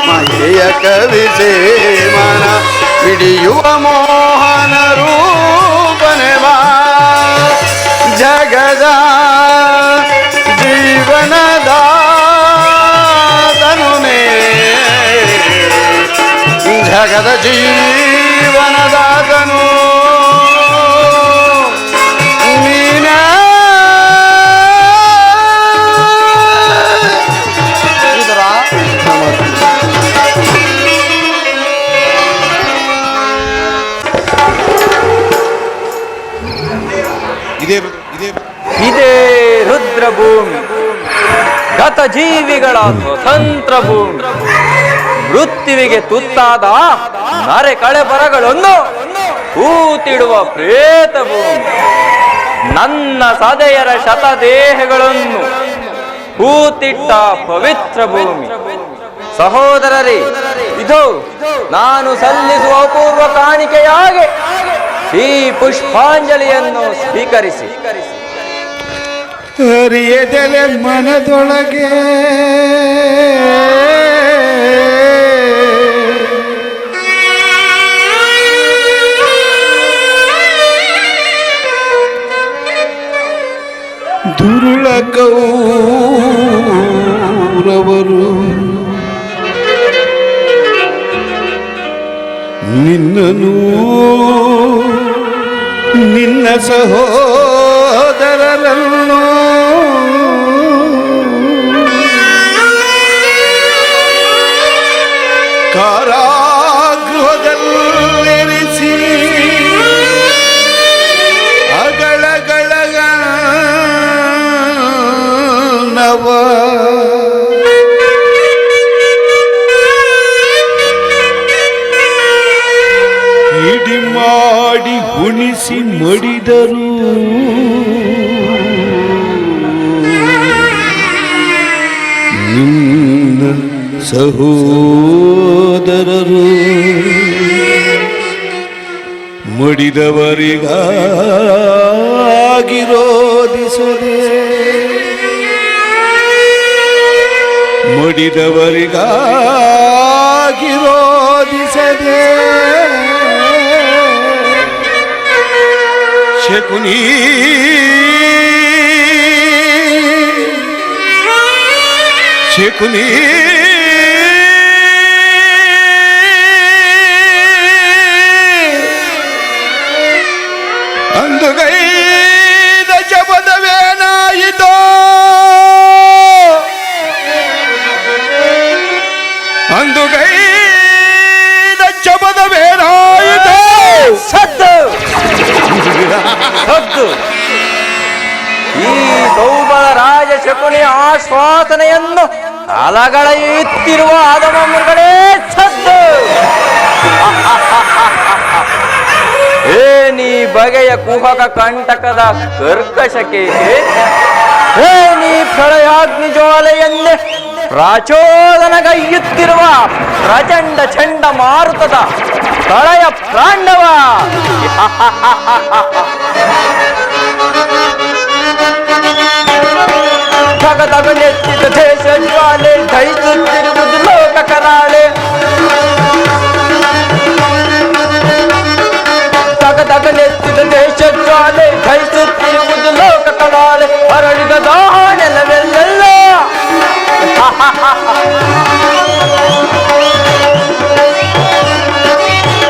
ಮಾಯೆಯ ಕವಿಸಿ ಮನ ಹಿಡಿಯುವ ಮೋಹನ ರೂಪನೆ ಬಾ ಜಗದ ಜೀವನದ ತನುನೇ ಜಗದ ಜೀವನದಾತನು ನೀನೇ. ಇದೇ ರುದ್ರಭೂಮಿ, ಗತ ಜೀವಿಗಳ ಸ್ವತಂತ್ರ ಭೂಮಿ, ಮೃತ್ಯುವಿಗೆ ತುತ್ತಾದ ನರೆ ಕಳೆಬರಗಳನ್ನು ಕೂತಿಡುವ ಪ್ರೇತ ಭೂಮಿ, ನನ್ನ ಸದೆಯರ ಶತದೇಹಗಳನ್ನು ಕೂತಿಟ್ಟ ಪವಿತ್ರ ಭೂಮಿ. ಸಹೋದರರೇ, ಇದು ನಾನು ಸಲ್ಲಿಸುವ ಅಪೂರ್ವ ಕಾಣಿಕೆಯಾಗಿ ಈ ಪುಷ್ಪಾಂಜಲಿಯನ್ನು ಸ್ವೀಕರಿಸಿ. ಹರಿಯದಲೆ ಮನದೊಳಗೆ ಎಂಬವರು ನಿನ್ನನು ನಿನ್ನ ಸಹೋದರರನ್ನು ಕಾರಾಗೃಹದಲ್ಲಿರಿಸಿ ಅಗಳಗಳಗನವ ಇಡಿ ಮಾಡಿ ಉಣಿಸಿ ಮಡಿದರು ನಿನ್ನ ಸಹೋದರರು ಮಡಿದವರಿಗಾಗಿರೋದಿಸದೆ ಮಡಿದವರಿಗಾಗಿರೋದಿಸದೆ ಶಕುನಿ ಶಕುನಿ ಅಂದುಗೈದ ಜಪದವೇನಾಯಿತೋ ಅಂದುಗೈದ ಜಪದವೇನಾಯಿತೋ ಸದ್ದು ಸದ್ದು ಈ ಸೌಬಲ ರಾಜ ಶಕುನಿಯ ಆಶ್ವಾಸನೆಯನ್ನು ಅಲಗಳೆಯುತ್ತಿರುವ ಆದಮಗಳೇ ಸದ್ದು ಏನಿ ಬಗೆಯ ಕುಹಕ ಕಂಟಕದ ಕರ್ಕಶಕ್ಕೆ ಏನಿ ಪ್ರಳಯಾಗ್ನಿ ಜ್ವಾಲೆಯನ್ನೇ ಪ್ರಾಚೋದನಗೈಯುತ್ತಿರುವ ಪ್ರಚಂಡ ಚಂಡ ಮಾರುತದ ಪ್ರಳಯ ಪ್ರಾಂಡವ ತಗದಗನೆತ್ತಿದ ದೇಶ ಜ್ವಾಲೆ ದಹಿಸುತ್ತಿರುವುದು ಲೋಕ ಕರಾಳೆ ತಗದಗನೆತ್ತಿದ ದೇಶ ಜ್ವಾಲೆ ದಹಿಸುತ್ತಿರುವುದು ಲೋಕ ಕರಾಳೆ ಹರಳಿದ ದಾಹನೆಲ್ಲವೆಲ್ಲ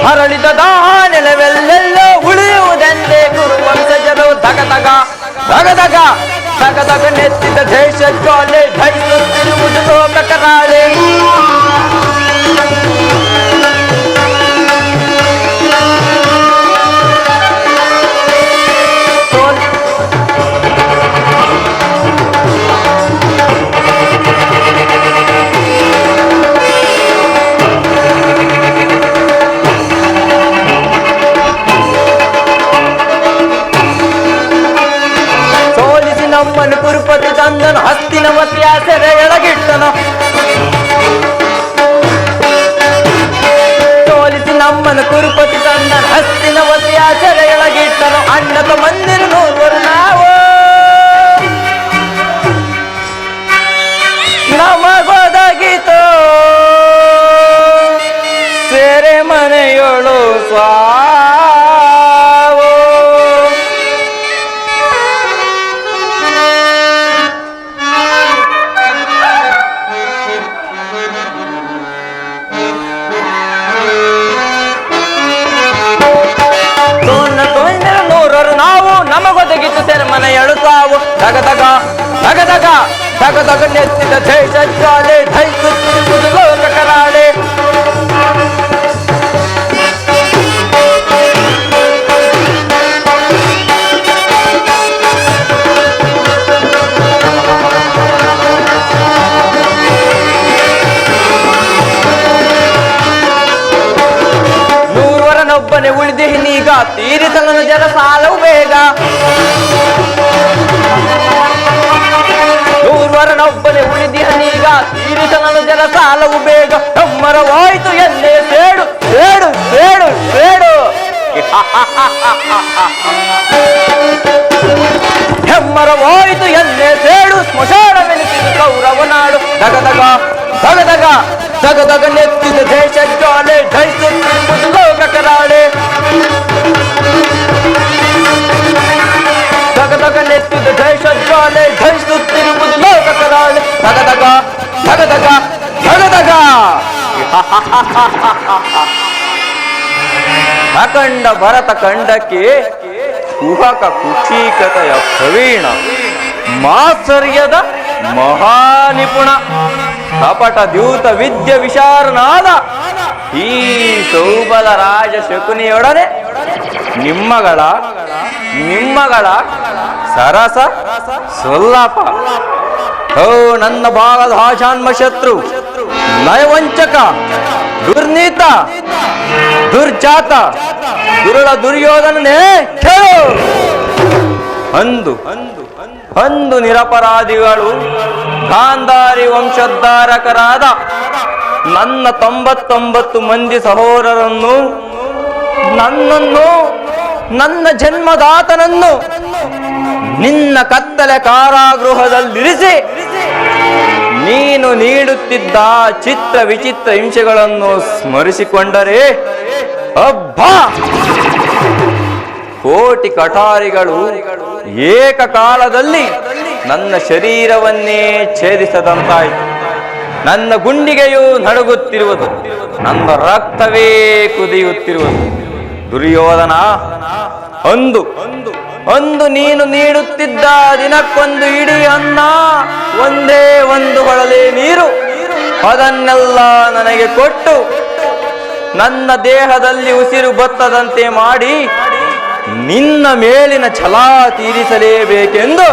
ಹರಳಿದ ದಾಹನೆಲವೆಲ್ಲೆಲ್ಲ ಉಳಿಯುವುದೆಂದೇ ಗುರುವಂಶಜರು ದಗದಗ ದಗದಗ ದಗದಗ ನೆತ್ತಿದ ದೇಶ ಜ್ವಾಲೆ ದಹಿಸುತ್ತಿರುವುದು ಲೋಕ ಕರಾಳೆ ನಮ್ಮನ್ನು ಕುರುಪತಿ ತಂದನು ಹಸ್ತಿನವತಿಯ ಸೆರೆಯೊಳಗಿಟ್ಟನು ಸೋಲಿಸಿ ನಮ್ಮನ್ನು ಕುರುಪತಿ ತಂದನು ಹಸ್ತಿನವತಿಯ ಸೆರೆಯೊಳಗಿಟ್ಟನು ಅಣ್ಣತ ಮಂದಿರ ನೋಡುವರು ನಾವು ನಮಗೊದಗಿತೋ ಸೆರೆ ಮನೆಯೊಳು ನಮಗೊದಗಿತು ಸೆರೆಮನೆಯಳು ಸಾವು ದಗದಗ ದಗದಗ ದಗದಗ ನೆತ್ತಿದ ದೇಶ ಜ್ವಾಲೆ ದಹಿಸುತ್ತಿರುವುದು ಲೋಕ ಕರಾಳೆ ನೂರ್ವರನೊಬ್ಬನೇ ಉಳಿದಿನೀಗ ತೀರಿಸಲನು ಜನ ಸಾಲವು ಬೇಗ ನೂರ್ವರನೊಬ್ಬನೇ ಉಳಿದಿನೀಗ ತೀರಿಸಲನು ಜನ ಸಾಲವು ಬೇಗ ನಮ್ಮರವಾಯಿತು ಎಂದೇ ಸೇಡು ಸೇಡು ಸೇಡು ಸೇಡು ಹೆಮ್ಮರವಾಯಿತು ಎಂದೇ ಸೇಡು ಸ್ಮಶಾನವೆನಿಸಿದ ಕೌರವ ನಾಡು ದಗದಗ ದಗದಗ ದಗದಗ ನೆತ್ತಿದ ದೇಶ ಜ್ವಾಲೆ ದಹಿಸುತ್ತಿರುವುದು ಲೋಕ ಕರಾಳೆ ದಗದಗ ನೆತ್ತಿದ ದೇಶ ಜ್ವಾಲೆ ದಹಿಸುತ್ತಿರುವುದು ಲೋಕ ಕರಾಳೆ ದಗದಗ ದಗದಗ ಅಖಂಡ ಭರತ ಖಂಡಕ್ಕೆ ಕುಹಕ ಕುಕ್ಷಿಕತೆಯ ಪ್ರವೀಣ, ಮಾತ್ಸರ್ಯದ ಮಹಾನಿಪುಣ, ಕಪಟ ದ್ಯೂತ ವಿದ್ಯ ವಿಶಾರನಾದ ಈ ಸೌಬಲ ರಾಜ ಶಕುನಿಯೊಡನೆ ನಿಮ್ಮಗಳ ಸರಸ ಸೊಲ್ಲಾಪ. ಓ ನನ್ನ ಭಾಗದ ಆಶಾನ್ಮ ಶತ್ರು, ನಯವಂಚಕ, ದುರ್ನೀತ, ದುರ್ಜಾತ, ದುರುಳ ದುರ್ಯೋಧನನೇ ಕೇಳು. ಅಂದು ನಿರಪರಾಧಿಗಳು ಗಾಂಧಾರಿ ವಂಶೋದ್ಧಾರಕರಾದ ನನ್ನ 99 ಮಂದಿ ಸಹೋದರರನ್ನು, ನನ್ನನ್ನು, ನನ್ನ ಜನ್ಮದಾತನನ್ನು ನಿನ್ನ ಕತ್ತಲೆ ಕಾರಾಗೃಹದಲ್ಲಿರಿಸಿ ನೀನು ನೀಡುತ್ತಿದ್ದ ಚಿತ್ರ ವಿಚಿತ್ರ ಹಿಂಸೆಗಳನ್ನು ಸ್ಮರಿಸಿಕೊಂಡರೆ ಅಬ್ಬಾ, ಕೋಟಿ ಕಠಾರಿಗಳು ಏಕಕಾಲದಲ್ಲಿ ನನ್ನ ಶರೀರವನ್ನೇ ಛೇದಿಸದಂತಾಯಿತು. ನನ್ನ ಗುಂಡಿಗೆಯು ನಡುಗುತ್ತಿರುವುದು, ನನ್ನ ರಕ್ತವೇ ಕುದಿಯುತ್ತಿರುವುದು. ದುರ್ಯೋಧನ, ಅಂದು ನೀನು ನೀಡುತ್ತಿದ್ದ ದಿನಕ್ಕೊಂದು ಇಡೀ ಅನ್ನ, ಒಂದೇ ಒಂದು ಹೊಳಲೆ ನೀರು, ಅದನ್ನೆಲ್ಲ ನನಗೆ ಕೊಟ್ಟು ನನ್ನ ದೇಹದಲ್ಲಿ ಉಸಿರು ಬತ್ತದಂತೆ ಮಾಡಿ ನಿನ್ನ ಮೇಲಿನ ಛಲ ತೀರಿಸಲೇಬೇಕೆಂದು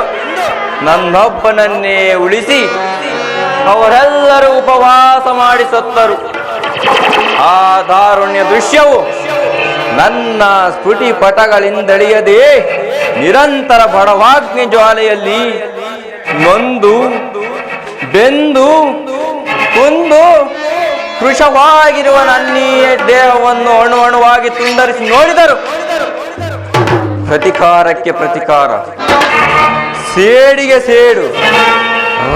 ನನ್ನೊಬ್ಬನನ್ನೇ ಉಳಿಸಿ ಅವರೆಲ್ಲರೂ ಉಪವಾಸ ಮಾಡಿ ಸತ್ತರು. ಆ ದಾರುಣ್ಯ ದೃಶ್ಯವು ನನ್ನ ಸ್ಫುಟಿ ಪಟಗಳಿಂದಳಿಯದೆ ನಿರಂತರ ಬಡವಾಗ್ನಿ ಜ್ವಾಲೆಯಲ್ಲಿ ನೊಂದು ಬೆಂದು ಕುಂದು ಕೃಶವಾಗಿರುವ ನನ್ನೀಯ ದೇಹವನ್ನು ಅಣುವಾಗಿ ತುಂಡರಿಸಿ ನೋಡಿದರು. ಪ್ರತಿಕಾರಕ್ಕೆ ಪ್ರತಿಕಾರ, ಸೇಡಿಗೆ ಸೇಡು,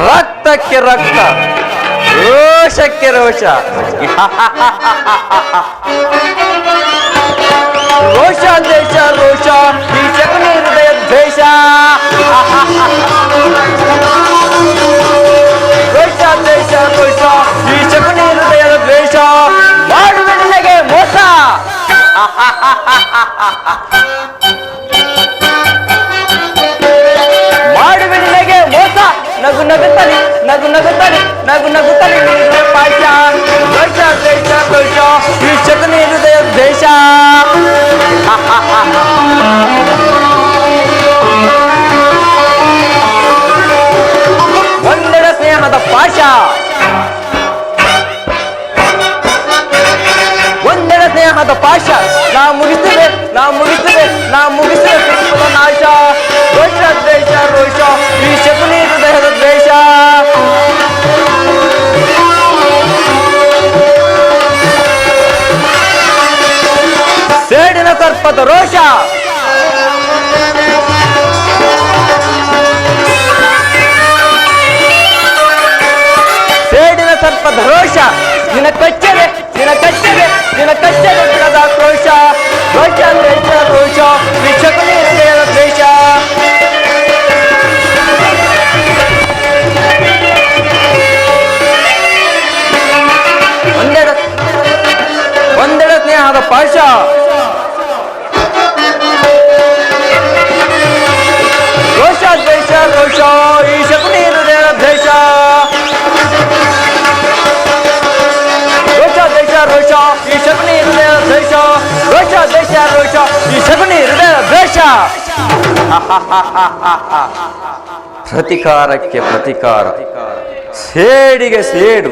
ರಕ್ತಕ್ಕೆ ರಕ್ತ, ರೋಷಕ್ಕೆ ರೋಷ. ರೋಷ ದೇಶ ರೋಷ, ಈ ಶಕುನಿ ಹೃದಯ ದ್ವೇಷ. ರೋಷ ದೇಶ ರೋಷ, ಈ ಶಕುನಿ ಹೃದಯದ ದ್ವೇಷ. ಮಾಡುವೆ ನಿನಗೆ ಮೋಸ, ಮಾಡುವೆ ನಿನಗೆ ಮೋಸ. ನಗು ನಗುತ್ತಲಿ, ನಗು ನಗುತ್ತಲಿ, ನಗು ನಗುತ್ತಲಿ ಪಾಶ. ರೋಷ ದೇಶ ರೋಷ, ಈ ಶಕುನಿ ಹೃದಯ ದ್ವೇಷ. ಒಂದೆಡೆ ಸ್ನೇಹದ ಪಾಶ, ಒಂದೆಡೆ ಸ್ನೇಹದ ಪಾಶ. ನಾ ಮುಗಿಸಿದೆ ನಾಶ. ರೋಷ ದ್ವೇಷ ರೋಷ, ಈ ಶಕುನಿ ಹೃದಯದ ದ್ವೇಷ. ಸೇಡಿನ ಸರ್ಪದ ರೋಷ, ಸೇಡಿನ ಸರ್ಪದ ರೋಷ. ನಿನ್ನ ಕಚ್ಚದೆ ಬಿಡದ ಕ್ರೋಶ. ರೋಷ ದ್ವೇಷ ರೋಷ, ಈ ಶಕುನಿ ಹೃದಯದ ದ್ವೇಷ. ಒಂದೆಡೆ ಸ್ನೇಹದ ಪಾಶ, ರೋಷ ದ್ವೇಷ ರೋಷ, ಈ ಶಕುನಿ ಹೃದಯದ ದ್ವೇಷ. ರೋಷ ದ್ವೇಷ ರೋಷ, ಈ ಶಕುನಿ ಹೃದಯದ ದ್ವೇಷ. ರೋಷ ದ್ವೇಷ ರೋಷ, ಈ ಶಕುನಿ ಹೃದಯದ ದ್ವೇಷ. ಪ್ರತಿಕಾರಕ್ಕೆ ಪ್ರತಿಕಾರ, ಸೇಡಿಗೆ ಸೇಡು,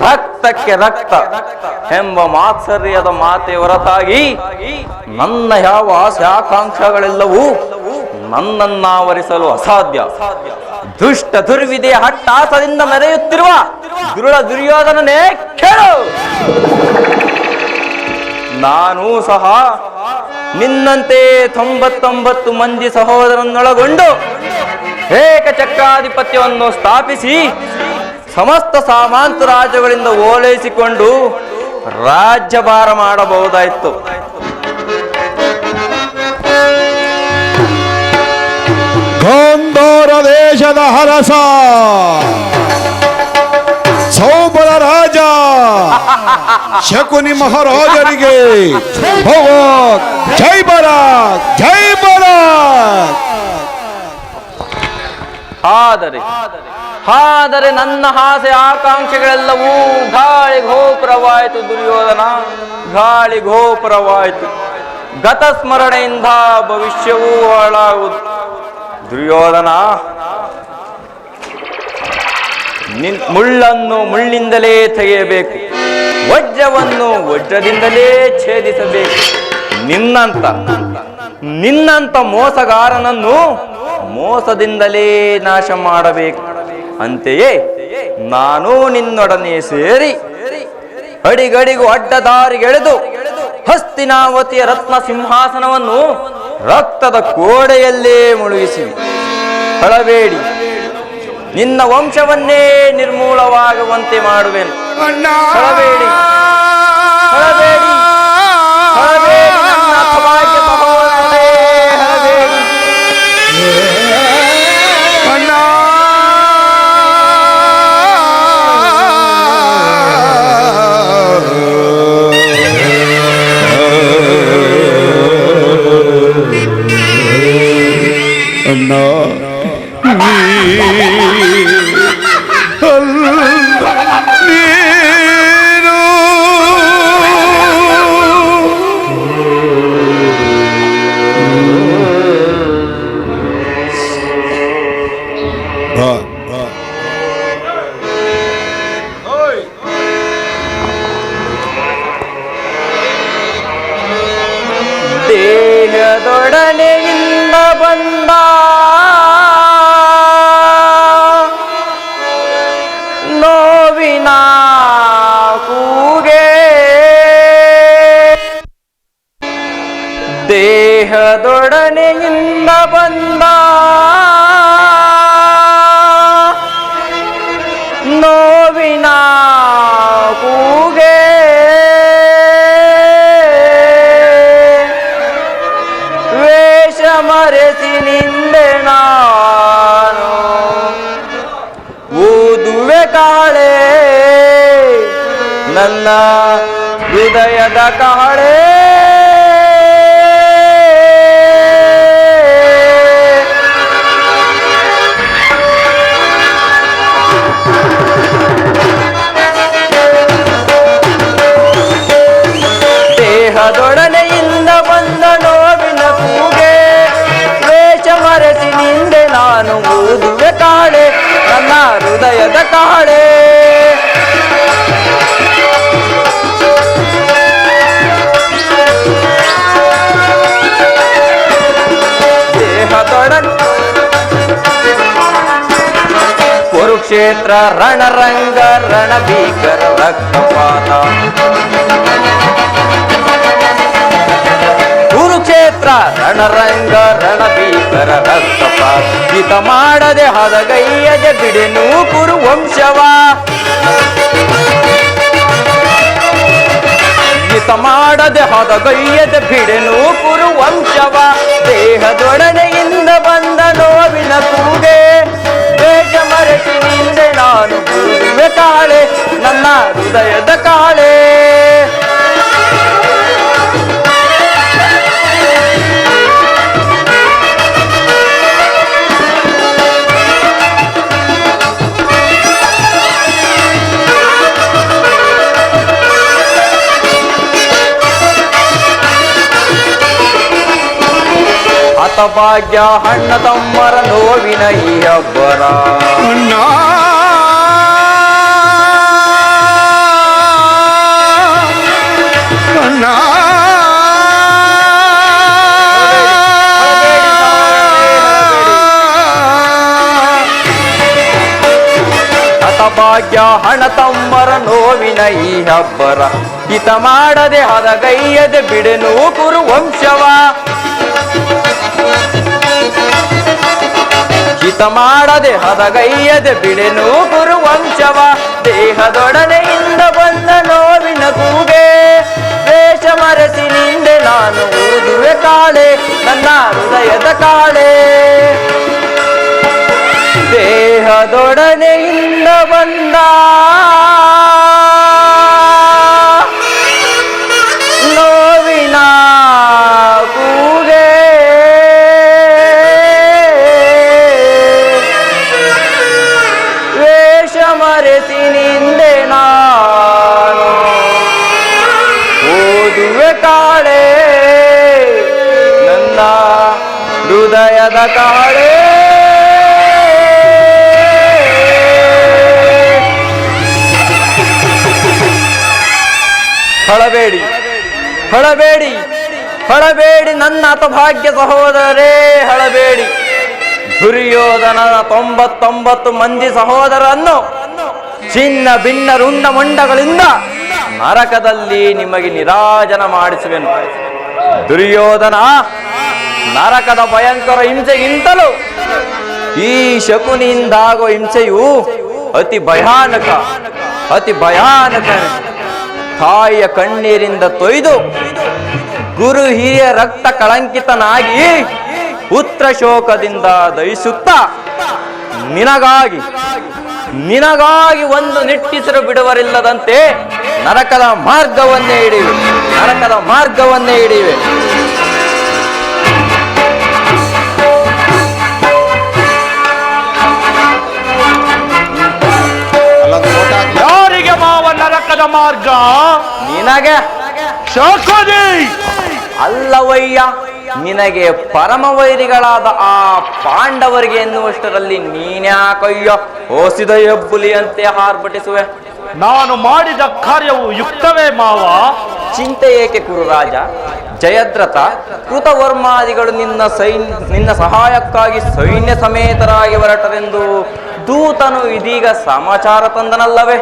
ರಕ್ತಕ್ಕೆ ರಕ್ತ ಎಂಬ ಮಾತ್ಸರ್ಯದ ಮಾತೆ ಹೊರತಾಗಿ ನನ್ನ ಯಾವ ಆಸೆ ಆಕಾಂಕ್ಷೆಗಳೆಲ್ಲವೂ ನನ್ನನ್ನಾವರಿಸಲು ಅಸಾಧ್ಯ. ದುಷ್ಟ ದುರ್ವಿಧಿಯ ಹಟ್ಟಾಸದಿಂದ ಮೆರೆಯುತ್ತಿರುವ ದುರುಳ ದುರ್ಯೋಧನನೇ ಕೇಳು. ನಾನೂ ಸಹ ನಿನ್ನಂತೆ 99 ಮಂದಿ ಸಹೋದರನ್ನೊಳಗೊಂಡು ಏಕಚಕ್ರಾಧಿಪತ್ಯವನ್ನು ಸ್ಥಾಪಿಸಿ ಸಮಸ್ತ ಸಾಮಂತ ರಾಜ್ಯಗಳಿಂದ ಓಲೈಸಿಕೊಂಡು ರಾಜ್ಯಭಾರ ಮಾಡಬಹುದಾಯಿತು. ಗಾಂಧಾರ ದೇಶದ ಹರಸ ಸೌಬಲ ಮಹಾರಾಜ ಶಕುನಿ ಮಹಾರಾಜರಿಗೆ ಭಗವಾನ್ ಜೈ ಬರಾಕ್ ಜೈ ಬರಾಕ್. ಆದರೆ ನನ್ನ ಆಸೆ ಆಕಾಂಕ್ಷೆಗಳೆಲ್ಲವೂ ಗಾಳಿ ಗೋಪುರವಾಯಿತು ದುರ್ಯೋಧನ, ಗಾಳಿ ಗೋಪುರವಾಯಿತು. ಗತ ಸ್ಮರಣೆಯಿಂದ ಭವಿಷ್ಯವೂ ಹಾಳಾಗುವುದು. ದುರ್ಯೋಧನ, ಮುಳ್ಳನ್ನು ಮುಳ್ಳಿಂದಲೇ ತೆಗೆಯಬೇಕು, ವಜ್ರವನ್ನು ವಜ್ರದಿಂದಲೇ ಛೇದಿಸಬೇಕು. ನಿನ್ನಂತ ಮೋಸಗಾರನನ್ನು ಮೋಸದಿಂದಲೇ ನಾಶ ಮಾಡಬೇಕು. ಅಂತೆಯೇ ನಾನು ನಿನ್ನೊಡನೆ ಸೇರಿ ಅಡಿಗಡಿಗೂ ಅಡ್ಡದಾರಿಗೆಳೆದು ಹಸ್ತಿನಾವತಿಯ ರತ್ನ ಸಿಂಹಾಸನವನ್ನು ರಕ್ತದ ಕೋಡೆಯಲ್ಲೇ ಮುಳುಗಿಸಿ ಕಳಬೇಡಿ, ನಿನ್ನ ವಂಶವನ್ನೇ ನಿರ್ಮೂಲವಾಗುವಂತೆ ಮಾಡುವೆನು. ಕಳಬೇಡಿ, ಕಳಬೇಡಿ, ಕಳಬೇಡಿ ನನ್ನ ಅಪಭಾಗ್ಯ ಸಹೋದರರೇ, ಕಳಬೇಡಿ. ಅಣ್ಣ ದೇಹದೊಡನೆಯಿಂದ ಬಂದ ನೋವಿನ ಕೂಗೆ, ದೇಹದೊಡನೆಯಿಂದ ಬಂದ ನೋವಿನ ಕೂಗೆ, ವೇಷ ಮರೆಸಿ ನಿಂದೆ ನಾನು ಓದುವೆ ಕಾಳೆ, ನನ್ನ ಹೃದಯದ ಕಾಳೆ. ದೇಹದೊಡನೆಯಿಂದ ಬಂದ ನೋವಿನ ಕೂಗೆ, ವೇಷ ಮರೆಸಿ ನಿಂದೆ ನಾನು ಓದುವೆ ಕಾಳೆ, ನನ್ನ ಹೃದಯದ ಕಾಳೆ. ದೇಹದೊಡನೆ ಕುರುಕ್ಷೇತ್ರ ರಣರಂಗ ರಣಭೀಕರ ರಕ್ತಪಾತ, ಕುರುಕ್ಷೇತ್ರ ರಣರಂಗ ರಣಭೀಕರ ರಕ್ತಪಾತ, ಹಿತ ಮಾಡದೆ ಹದಗೈಯದೆ ಬಿಡೆನು ಕುರುವಂಶವ, ಹಿತ ಮಾಡದೆ ಹದಗೈಯದೆ ಬಿಡೆನು ಕುರುವಂಶವ. ದೇಹದೊಡನೆಯಿಂದ ಬಂದ ನೋವಿನ ಕೂಗೆ, ವೇಷ ಮರೆಸಿ ನಿಂದೆ ನಾನು ಓದುವೆ ಕಾಳೆ, ನನ್ನ ಹೃದಯದ ಕಾಳೆ. ಹತಭಾಗ್ಯ ಹಣ್ಣ ತಮ್ಮರ ನೋವಿನ ಈ ಹಬ್ಬರ, ಅಣ್ಣ ಅಣ್ಣ ಹತಭಾಗ್ಯ ಹಣ ತಮ್ಮರ ನೋವಿನ ಈ ಹಬ್ಬರ, ಹಿತ ಮಾಡದೆ ಹದಗೈಯದೆ ಬಿಡೆನು ಕುರುವಂಶವ, ಹಿತ ಮಾಡದೆ ಹದಗೈಯದೆ ಬಿಡೆನು ಕುರುವಂಶವ. ದೇಹದೊಡನೆಯಿಂದ ಬಂದ ನೋವಿನ ಕೂಗೆ, ವೇಷ ಮರೆಸಿ ನಿಂದೆ ನಾನು ಓದುವೆ ಕಾಳೆ, ನನ್ನ ಹೃದಯದ ಕಾಳೆ. ದೇಹದೊಡನೆಯಿಂದ ಬಂದ ಇಲ್ಲದ ಕಾಳೆ ಹೊಳಬೇಡಿ ಹೊಳಬೇಡಿ ಹೊಳಬೇಡಿ ನನ್ನ ಹತಭಾಗ್ಯ ಸಹೋದರರೇ, ಹೊಳಬೇಡಿ. ದುರ್ಯೋಧನನ 99 ಮಂದಿ ಸಹೋದರನ್ನು ಚಿನ್ನ ಭಿನ್ನ ರುಂಡ ಮೊಂಡಗಳಿಂದ ನರಕದಲ್ಲಿ ನಿಮಗೆ ನಿರಾಜನ ಮಾಡಿಸುವೆನು. ದುರ್ಯೋಧನ, ನರಕದ ಭಯಂಕರ ಹಿಂಸೆಗಿಂತಲೂ ಈ ಶಕುನಿಯಿಂದಾಗುವ ಹಿಂಸೆಯು ಅತಿ ಭಯಾನಕ, ಅತಿ ಭಯಾನಕ. ತಾಯಿಯ ಕಣ್ಣೀರಿಂದ ತೊಯ್ದು ಗುರು ಹಿರಿಯ ರಕ್ತ ಕಳಂಕಿತನಾಗಿ ಪುತ್ರ ಶೋಕದಿಂದ ದಯಿಸುತ್ತಾ ನಿನಗಾಗಿ ಒಂದು ನಿಟ್ಟಿಸಲು ಬಿಡುವರಿಲ್ಲದಂತೆ ನರಕದ ಮಾರ್ಗವನ್ನೇ ಹಿಡಿಯುವೆ. ಯಾರಿಗೆ ಮಾವ ನರಕದ ಮಾರ್ಗ? ನಿನಗೆ ಶಕುನಿ. ಅಲ್ಲವಯ್ಯ, ನಿನಗೆ ಪರಮವೈರಿಗಳಾದ ಆ ಪಾಂಡವರಿಗೆ ಎನ್ನುವಷ್ಟರಲ್ಲಿ ನೀನ್ಯಾಕಯ್ಯ ಓಸಿದ ಹೆಬ್ಬುಲಿಯಂತೆ ಹಾರ್ಪಟಿಸುವೆ? ನಾನು ಮಾಡಿದ ಕಾರ್ಯವು ಯುಕ್ತವೇ ಮಾವ? ಚಿಂತೆ ಏಕೆ ಕುರುರಾಜ? ಜಯದ್ರಥ, ಕೃತವರ್ಮಾದಿಗಳು ನಿನ್ನ ಸಹಾಯಕ್ಕಾಗಿ ಸೈನ್ಯ ಸಮೇತರಾಗಿ ಹೊರಟರೆಂದು ದೂತನು ಇದೀಗ ಸಮಾಚಾರ ತಂದನಲ್ಲವೇ?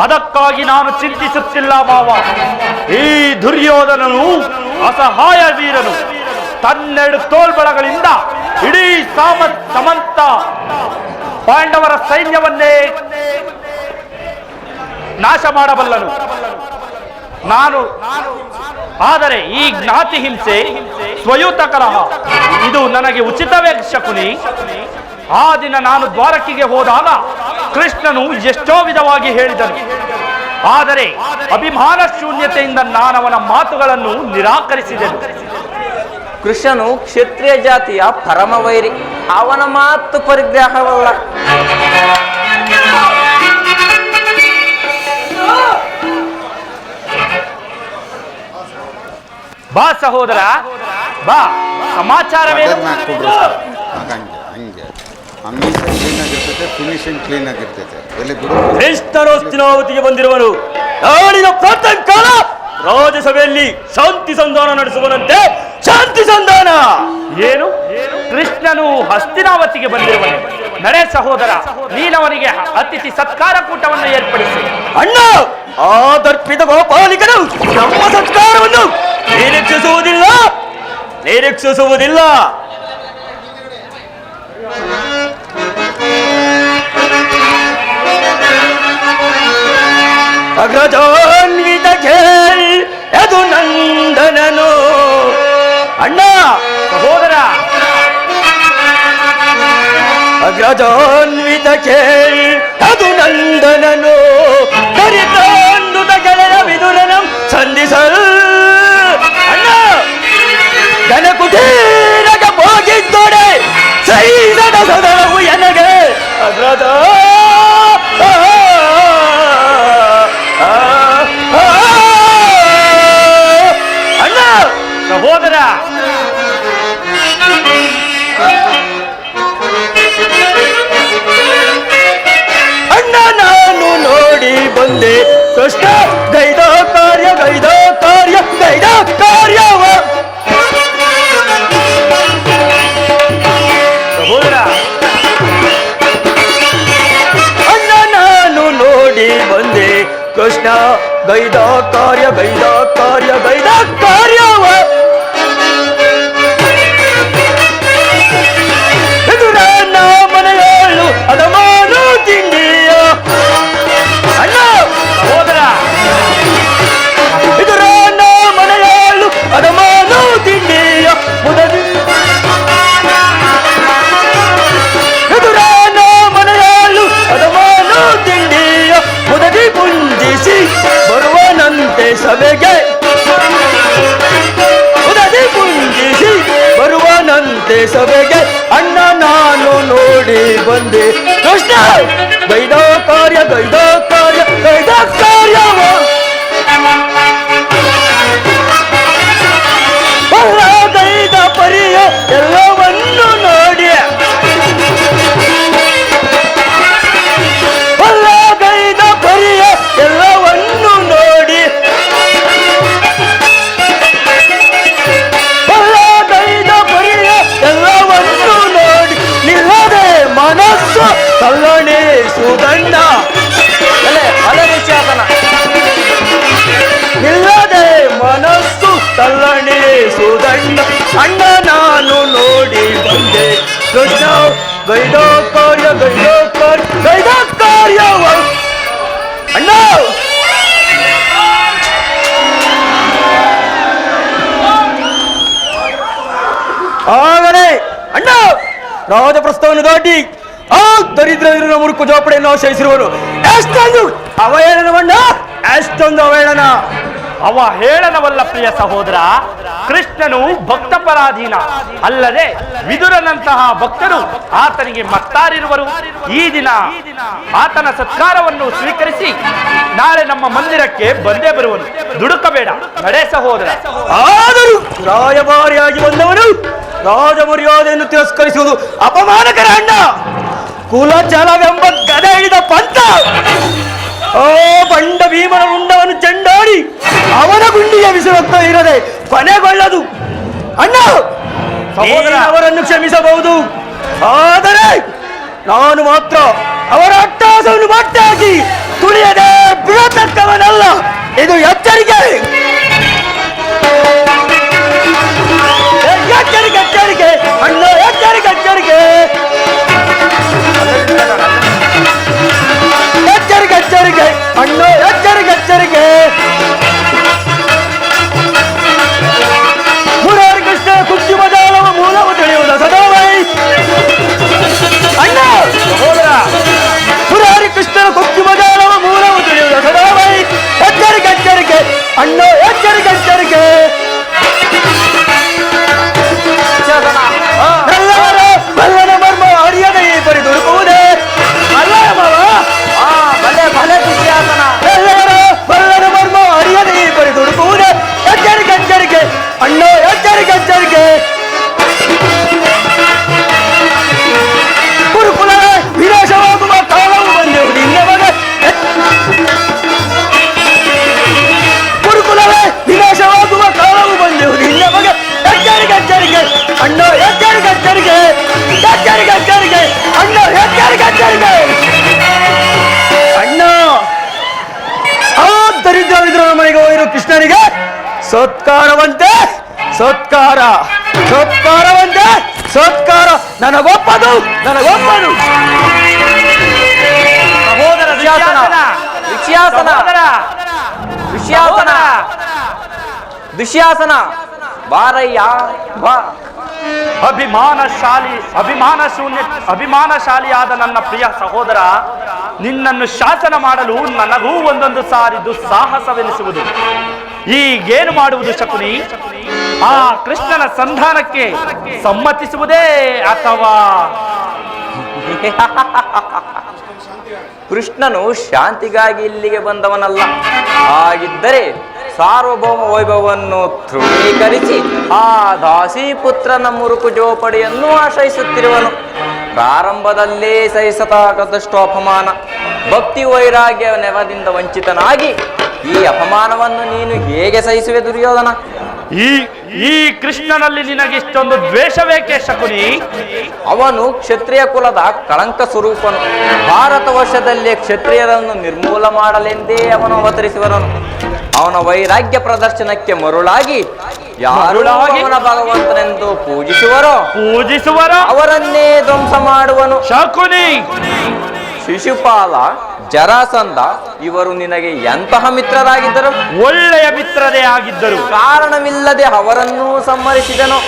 ಅದಕ್ಕಾಗಿ ನಾನು ಚಿಂತಿಸುತ್ತಿಲ್ಲ ಮಾವ. ಈ ದುರ್ಯೋಧನನು ಅಸಹಾಯ ವೀರನು. ತನ್ನೆರಡು ತೋಳ್ಬಳಗಳಿಂದ ಇಡೀ ಸಮಂತ ಪಾಂಡವರ ಸೈನ್ಯವನ್ನೇ ನಾಶ ಮಾಡಬಲ್ಲನು. ಆದರೆ ಈ ಜ್ಞಾತಿ ಹಿಂಸೆ, ಸ್ವಯುತ ಕಲಹ ಇದು ನನಗೆ ಉಚಿತವೇ ಶಕುನಿ? ಆ ದಿನ ನಾನು ದ್ವಾರಕಿಗೆ ಹೋದಾಗ ಕೃಷ್ಣನು ಎಷ್ಟೋ ವಿಧವಾಗಿ ಹೇಳಿದನು. ಆದರೆ ಅಭಿಮಾನ ಶೂನ್ಯತೆಯಿಂದ ನಾನವನ ಮಾತುಗಳನ್ನು ನಿರಾಕರಿಸಿದೆನು. ಕೃಷ್ಣನು ಕ್ಷತ್ರಿಯ ಜಾತಿಯ ಪರಮವೈರಿ. ಅವನ ಮಾತು ಪರಿಗ್ರಹವಲ್ಲ. ಬಾ ಸಹೋದರ, ಬಾ. ಸಮಾಚಾರವೇನು? ಫಿನಿಶಿಂಗ್ ಕ್ಲೀನ್ ಆಗಿರ್ತೈತೆ. ಕೃಷ್ಣನೋಸ್ತಿನಾವತಿಗೆ ಬಂದಿರುವನು. ನಾಳಿನ ಪ್ರಾತಃಕಾಲ ರಾಜಸಭೆಯಲ್ಲಿ ಶಾಂತಿ ಸಂಧಾನ ನಡೆಸುವನಂತೆ. ಶಾಂತಿ ಸಂಧಾನ ಏನು? ಕೃಷ್ಣನು ಹಸ್ತಿನಾವತಿಗೆ ಬಂದಿರುವನು. ನಡೆ ಸಹೋದರ, ನೀನವನಿಗೆ ಅತಿಥಿ ಸತ್ಕಾರ ಕೂಟವನ್ನು ಏರ್ಪಡಿಸಿ. ಅಣ್ಣ, ಆ ದರ್ಪಿತ ಗೋಪಾಲಿಕರು ನಮ್ಮ ಸತ್ಕಾರವನ್ನು ನಿರೀಕ್ಷಿಸುವುದಿಲ್ಲ. ಅಗ್ರಜಾನ್ವಿತ ಖೇಲ್ ಅದು ನಂದನನು. ಅಣ್ಣ, ಸಹೋದರ, ಅಗ್ರಜಾನ್ವಿತ ಖೇಲ್ ಅದು ನಂದನನು. ಕರಿತಾಂದುತ ಗೆಳೆಯ ವಿದುರನಂ ಸಂಧಿಸಲ್. ಅಣ್ಣ, ಗಣಕುಟೀರಗ ಹೋಗಿದ್ದೊಡೆ ಸೈಸದ ಸದನವು ಎನಗೆ. ಅಗ್ರಜ ಅಣ್ಣ, ಸಹೋದರ, ಅಣ್ಣ, ನಾನು ನೋಡಿ ಬಂದೆ ಕೃಷ್ಣ ಗೈದ ಕಾರ್ಯವ. ಸಹೋದರ, ಅಣ್ಣ, ನಾನು ನೋಡಿ ಬಂದೆ ಕೃಷ್ಣ ಗೈದ ಕಾರ್ಯವ. ಎದುರನ್ನ ಮನೆಯಳು ಅದಮಾನು ತಿಂಡಿಯ. ಅಣ್ಣ, ಸಹೋದರ, ಎದುರನ್ನ ಮನೆಯಳು ಅದಮಾನು ತಿಂಡಿಯ. ಎದುರನ್ನ ಮನೆಯಳು ಅದಮಾನು ತಿಂಡಿಯ. ಮುದದಿ ಪುಂಜಿಸಿ ಬರುವನಂತೆ ಸಭೆಗೆ. ಮುದದಿ ಪುಂಜಿಸಿ ಬರುವನಂತೆ ಸಭೆಗೆ. ಅಣ್ಣ, ನಾನು ನೋಡಿ ಬಂದೆ ಕೃಷ್ಣ ಗೈದ ಕಾರ್ಯವ. ಗೈದ ಪರಿಯ ಎಲ್ಲವನ್ನು ವಂದಿಸುವುದಣ್ಣ ಅಣ್ಣ ನಾನು ನೋಡಿ ಬಂದೆ ಕೃಷ್ಣ ಗೈದ ಕಾರ್ಯ ಅಣ್ಣ ಆಗಲೇ ಅಣ್ಣ ರಾಜಪ್ರಸ್ಥವನ್ನು ದಾಟಿ ಆ ದರಿದ್ರ ಮುರುಕು ಜೋಪಡೆಯನ್ನು ಆಶ್ರಯಿಸಿರುವನು. ಎಷ್ಟೊಂದು ಅವಹೇಳನವಣ್ಣ, ಎಷ್ಟೊಂದು ಅವಹೇಳನ. ಅವಹೇಳನವಲ್ಲ ಪ್ರಿಯ ಸಹೋದರ, ಕೃಷ್ಣನು ಭಕ್ತ ಪರಾಧೀನ. ಅಲ್ಲದೆ ವಿದುರನಂತಹ ಭಕ್ತರು ಆತನಿಗೆ ಮತ್ತಾರಿರುವರು. ಈ ದಿನ ಆತನ ಸತ್ಕಾರವನ್ನು ಸ್ವೀಕರಿಸಿ ನಾಳೆ ನಮ್ಮ ಮಂದಿರಕ್ಕೆ ಬಂದೇ ಬರುವನು. ದುಡುಕಬೇಡ, ನಡೆ ಸಹೋದರ. ಆದರೂ ರಾಯಭಾರಿಯಾಗಿ ಬಂದವನು ರಾಜ ಮರ್ಯಾದೆಯನ್ನು ತಿರಸ್ಕರಿಸುವುದು ಅಪಮಾನಕರ ಅಣ್ಣ. ಕುಲಚಲವೆಂಬ ಗದೆ ಹಿಡಿದ ಪಂಥ ಓ ಬಂಡ ಭೀಮನ ಉಂಡವನ್ನು ಚೆಂಡಾಡಿ ಅವನ ಗುಂಡಿಯ ವಿಸುರಕ್ತ ಇರದೆ ಕೊನೆಗೊಳ್ಳದು ಅಣ್ಣ. ಸಹೋದರ, ಅವರನ್ನು ಕ್ಷಮಿಸಬಹುದು, ಆದರೆ ನಾನು ಮಾತ್ರ ಅವರ ಅಟ್ಟಹಾಸವನ್ನು ಮಟ್ಟಾಗಿ ತುಳಿಯದೆ ಬಿಡತಕ್ಕವನಲ್ಲ. ಇದು ಎಚ್ಚರಿಕೆ, ಎಚ್ಚರಿಕೆ ಅಣ್ಣ, ಎಚ್ಚರಿಕೆ ಎಚ್ಚರಿಕೆ ಅಣ್ಣ, ಎಚ್ಚರಿಕೆ. ಮುರಾರಿ ಕೃಷ್ಣ ಕುಂಕುಮ ಜಾಲವ ಮೂಲವು ತಿಳಿಯುವುದ ಸದಾವೈ ಅಣ್ಣ. ಮುರಾರಿ ಕೃಷ್ಣನ ಕುಂಕುಮ ಜಾಲವ ಮೂಲವು ತಿಳಿಯುವುದ ಸದಾವೈ. ಎಚ್ಚರಿಕೆ ಅಣ್ಣ, ಎಚ್ಚರಿಕೆ. ಬಲ್ಲನ ಮರ್ಮ ಅರಿಯದೆ ಈ ಪರಿ ದುಡುಕುವುದೇ ಅಲ್ಲ ಮಾವ. ಬಲ್ಲನ ಮರ್ಮ ಅರಿಯದೆ ಈ ಪರಿ ದುಡುಕುವುದೇ. ಎಚ್ಚರಿಕೆ ಅಣ್ಣ, ಎಚ್ಚರಿಕೆ. ಕುರುಕುಲವೇ ವಿನಾಶವಾಗುವ ಕಾಲವು ಬಂದೆವು ನಿನ್ನವಗೆ. ಕುರುಕುಲವೇ ವಿನಾಶವಾಗುವ ಕಾಲವು ಬಂದೆವು ನಿನ್ನವಗೆ. ಎಚ್ಚರಿಕೆ ಅಣ್ಣ, ಎಚ್ಚರಿಕೆ ಅಣ್ಣ, ಎಚ್ಚರಿಕೆ ಅಣ್ಣ. ಆ ದರಿದ್ರ ಮನೆಗೆ ಹೋಗಿರೋ ಕೃಷ್ಣನಿಗೆ ಸತ್ಕಾರವಂತೆ ಸತ್ಕಾರ ನನಗೊಪ್ಪದು. ಸಹೋದರ ದುಶ್ಯಾಸನ ಬಾರಯ್ಯ ಬಾ. ಅಭಿಮಾನಶಾಲಿಯಾದ ನನ್ನ ಪ್ರಿಯ ಸಹೋದರ, ನಿನ್ನನ್ನು ಶಾಸನ ಮಾಡಲು ನನಗೂ ಒಂದೊಂದು ಸಾರಿ ದುಸ್ಸಾಹಸವೆನಿಸುವುದು. ಈಗೇನು ಮಾಡುವುದು ಶಕುನಿ? ಆ ಕೃಷ್ಣನ ಸಂಧಾನಕ್ಕೆ ಸಮ್ಮತಿಸುವುದೇ ಅಥವಾ ಕೃಷ್ಣನು ಶಾಂತಿಗಾಗಿ ಇಲ್ಲಿಗೆ ಬಂದವನಲ್ಲ. ಹಾಗಿದ್ದರೆ ಸಾರ್ವಭೌಮ ವೈಭವವನ್ನು ತೃಣೀಕರಿಸಿ ಆ ದಾಸಿಪುತ್ರನ ಮುರುಕು ಜೋಪಡಿಯನ್ನು ಆಶ್ರಯಿಸುತ್ತಿರುವನು. ಪ್ರಾರಂಭದಲ್ಲೇ ಸಹಿಸತಕ್ಕದಷ್ಟು ಅಪಮಾನ, ಭಕ್ತಿ ವೈರಾಗ್ಯ ನೆವದಿಂದ ವಂಚಿತನಾಗಿ ಈ ಅಪಮಾನವನ್ನು ನೀನು ಹೇಗೆ ಸಹಿಸುವೆ ದುರ್ಯೋಧನ? ಈ ಕೃಷ್ಣನಲ್ಲಿ ನಿನಗಿಷ್ಟೊಂದು ದ್ವೇಷವೇಕೆ ಶಕುನಿ? ಅವನು ಕ್ಷತ್ರಿಯ ಕುಲದ ಕಳಂಕ ಸ್ವರೂಪನು. ಭಾರತ ವರ್ಷದಲ್ಲಿ ಕ್ಷತ್ರಿಯರನ್ನು ನಿರ್ಮೂಲ ಮಾಡಲೆಂದೇ ಅವನು ಅವತರಿಸುವನು. ಅವನ ವೈರಾಗ್ಯ ಪ್ರದರ್ಶನಕ್ಕೆ ಮರುಳಾಗಿ ಯಾರು ಅವನ ಭಗವಂತನೆಂದು ಪೂಜಿಸುವರೋ ಅವರನ್ನೇ ಧ್ವಂಸ ಮಾಡುವನು. ಶಕುನಿ, ಶಿಶುಪಾಲ, ಜರಾಸಂಧ ಇವರು ನಿನಗೆ ಎಂತಹ ಮಿತ್ರರಾಗಿದ್ದರು? ಒಳ್ಳೆಯ ಮಿತ್ರರೇ ಆಗಿದ್ದರು. ಕಾರಣವಿಲ್ಲದೆ ಅವರನ್ನೂ ಸಂಹರಿಸಿದನು.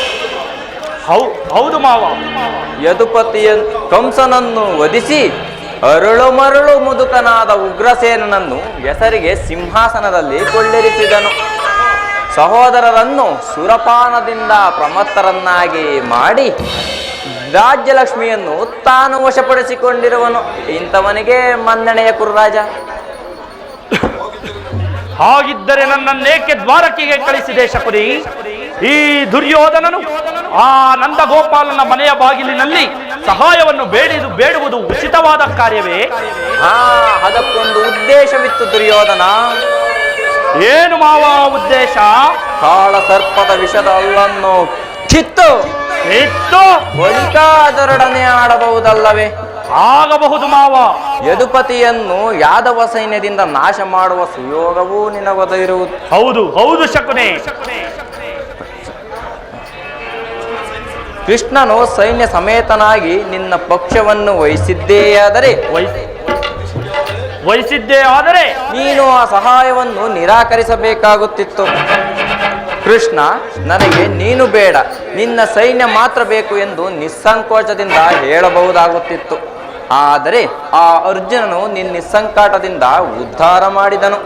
ಹೌದು ಮಾವ. ಯದುಪತಿಯ ಕಂಸನನ್ನು ವಧಿಸಿ ಅರಳು ಮರಳು ಮುದುಕನಾದ ಉಗ್ರಸೇನನನ್ನು ಹೆಸರಿಗೆ ಸಿಂಹಾಸನದಲ್ಲಿ ಕೊಳ್ಳಿರಿಸಿದನು. ಸಹೋದರರನ್ನು ಸುರಪಾನದಿಂದ ಪ್ರಮತ್ತರನ್ನಾಗಿ ಮಾಡಿ ರಾಜ್ಯಲಕ್ಷ್ಮಿಯನ್ನು ತಾನು ವಶಪಡಿಸಿಕೊಂಡಿರುವನು. ಇಂಥವನಿಗೆ ಮನ್ನಣೆಯ ಕುರುರಾಜ. ಹಾಗಿದ್ದರೆ ನನ್ನನ್ನೇಕೆ ದ್ವಾರಕೆಗೆ ಕಳಿಸಿದೆ ಶಕುನಿ? ಈ ದುರ್ಯೋಧನನು ಆ ನಂದಗೋಪಾಲನ ಮನೆಯ ಬಾಗಿಲಿನಲ್ಲಿ ಸಹಾಯವನ್ನು ಬೇಡುವುದು ಉಚಿತವಾದ ಕಾರ್ಯವೇ? ಅದಕ್ಕೊಂದು ಉದ್ದೇಶವಿತ್ತು ದುರ್ಯೋಧನ. ಏನು ಮಾವ ಉದ್ದೇಶ? ಕಾಳ ಸರ್ಪದ ವಿಷದ ಅಲ್ಲನ್ನು ಕಿತ್ತು ಹೊಲಿಕಾದರೊಡನೆ ಆಡಬಹುದಲ್ಲವೇ? ಆಗಬಹುದು ಮಾವ. ಯದುಪತಿಯನ್ನು ಯಾದವ ಸೈನ್ಯದಿಂದ ನಾಶ ಮಾಡುವ ಸುಯೋಗವೂ ನಿನಗೊದಗಿರುವುದು. ಹೌದು ಶಕುನಿ. ಕೃಷ್ಣನು ಸೈನ್ಯ ಸಮೇತನಾಗಿ ನಿನ್ನ ಪಕ್ಷವನ್ನು ವಹಿಸಿದ್ದೇ ಆದರೆ ನೀನು ಆ ಸಹಾಯವನ್ನು ನಿರಾಕರಿಸಬೇಕಾಗುತ್ತಿತ್ತು. ಕೃಷ್ಣ, ನನಗೆ ನೀನು ಬೇಡ, ನಿನ್ನ ಸೈನ್ಯ ಮಾತ್ರ ಬೇಕು ಎಂದು ನಿಸ್ಸಂಕೋಚದಿಂದ ಹೇಳಬಹುದಾಗುತ್ತಿತ್ತು. ಆದರೆ ಆ ಅರ್ಜುನನು ನಿನ್ನ ನಿಸ್ಸಂಕಾಟದಿಂದ ಉದ್ಧಾರ ಮಾಡಿದನು.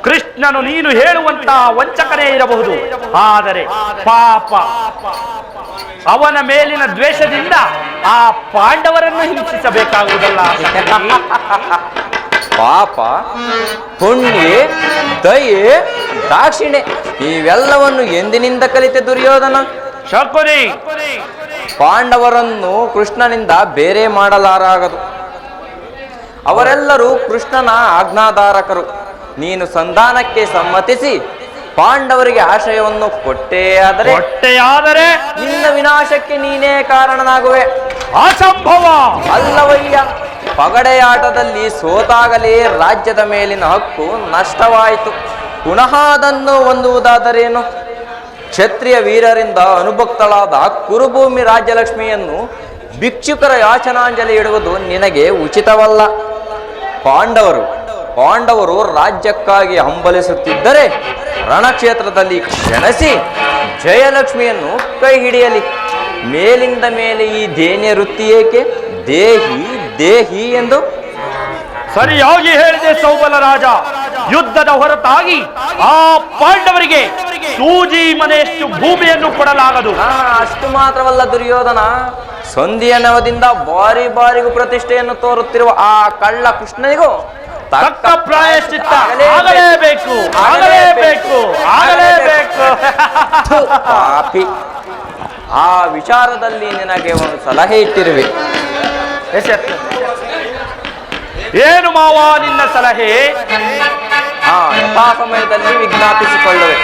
ಕೃಷ್ಣನು ನೀನು ಹೇಳುವಂತ ವಂಚಕನೇ ಇರಬಹುದು, ಆದರೆ ಪಾಪ ಅವನ ಮೇಲಿನ ದ್ವೇಷದಿಂದ ಆ ಪಾಂಡವರನ್ನು ಹಿಂಸಿಸಬೇಕಾಗುವುದಲ್ಲ. ಪಾಪ, ಪುಣ್ಯ, ದಯೆ, ದಾಕ್ಷಿಣ್ಯ ಇವೆಲ್ಲವನ್ನು ಎಂದಿನಿಂದ ಕಲಿತೆ ದುರ್ಯೋಧನ? ಶಕುನಿ, ಪಾಂಡವರನ್ನು ಕೃಷ್ಣನಿಂದ ಬೇರೆ ಮಾಡಲಾರಾಗದು. ಅವರೆಲ್ಲರೂ ಕೃಷ್ಣನ ಆಜ್ಞಾಧಾರಕರು. ನೀನು ಸಂಧಾನಕ್ಕೆ ಸಮ್ಮತಿಸಿ ಪಾಂಡವರಿಗೆ ಆಶ್ರಯವನ್ನು ಕೊಟ್ಟೇ ಆದರೆ ನಿನ್ನ ವಿನಾಶಕ್ಕೆ ನೀನೇ ಕಾರಣನಾಗುವೆ. ಅಸಂಭವ. ಅಲ್ಲವಯ್ಯ, ಪಗಡೆಯಾಟದಲ್ಲಿ ಸೋತಾಗಲೇ ರಾಜ್ಯದ ಮೇಲಿನ ಹಕ್ಕು ನಷ್ಟವಾಯಿತು. ಪುನಃ ಅದನ್ನು ಹೊಂದುವುದಾದರೇನು? ಕ್ಷತ್ರಿಯ ವೀರರಿಂದ ಅನುಭಕ್ತಳಾದ ಕುರುಭೂಮಿ ರಾಜ್ಯಲಕ್ಷ್ಮಿಯನ್ನು ಭಿಕ್ಷುಕರ ಯಾಚನಾಂಜಲಿ ಇಡುವುದು ನಿನಗೆ ಉಚಿತವಲ್ಲ. ಪಾಂಡವರು ರಾಜ್ಯಕ್ಕಾಗಿ ಹಂಬಲಿಸುತ್ತಿದ್ದರೆ ರಣಕ್ಷೇತ್ರದಲ್ಲಿ ಕ್ಷಣಿಸಿ ಜಯಲಕ್ಷ್ಮಿಯನ್ನು ಕೈ ಹಿಡಿಯಲಿ. ಮೇಲಿಂದ ಮೇಲೆ ಈ ದೇನ್ಯ ವೃತ್ತಿ ಏಕೆ? ದೇಹಿ ಎಂದು ಸರಿಯಾಗಿ ಹೇಳಿದೆ ಸೌಬಲ ರಾಜ. ಯುದ್ಧದ ಹೊರತಾಗಿ ಆ ಪಾಂಡವರಿಗೆ ಸೂಜಿ ಮನೆಯಷ್ಟು ಭೂಮಿಯನ್ನು ಕೊಡಲಾಗದು. ಅಷ್ಟು ಮಾತ್ರವಲ್ಲ ದುರ್ಯೋಧನ, ಸಂಧಿಯ ನವದಿಂದ ಬಾರಿಗೂ ಪ್ರತಿಷ್ಠೆಯನ್ನು ತೋರುತ್ತಿರುವ ಆ ಕಳ್ಳ ಕೃಷ್ಣನಿಗೂ ತಕ್ಕ ಪ್ರಾಯಶ್ಚಿತ್ತ ಆಗಲೇಬೇಕು. ಪಾಪಿ, ಆ ವಿಚಾರದಲ್ಲಿ ನಿನಗೆ ಒಂದು ಸಲಹೆ ಇಟ್ಟಿರುವೆ. ಏನು ಮಾವ ನಿನ್ನ ಸಲಹೆ? ಯಥಾ ಸಮಯದಲ್ಲಿ ವಿಜ್ಞಾಪಿಸಿಕೊಳ್ಳುವೆ.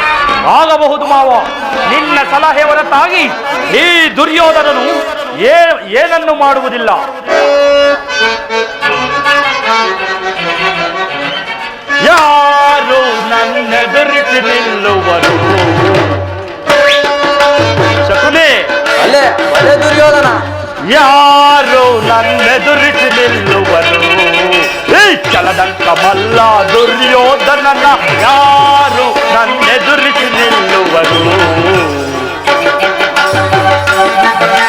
ಆಗಬಹುದು ಮಾವ. ನಿನ್ನ ಸಲಹೆ ಹೊರತಾಗಿ ಈ ದುರ್ಯೋಧನನು ಏನನ್ನು ಮಾಡುವುದಿಲ್ಲ. ಯಾರು ನನ್ನೆದುರಿಸಿ ನಿಲ್ಲುವರು? ಶಕುನಿ, ಅಲ್ಲೇ ದುರ್ಯೋಧನ, ಯಾರು ನನ್ನೆದುರಿಸಿ ನಿಲ್ಲುವರು? ಚಲದಂಕ ಮಲ್ಲ ದುರ್ಯೋಧನನ ಯಾರು ನನ್ನೆದುರಿಸಿ ನಿಲ್ಲುವರು?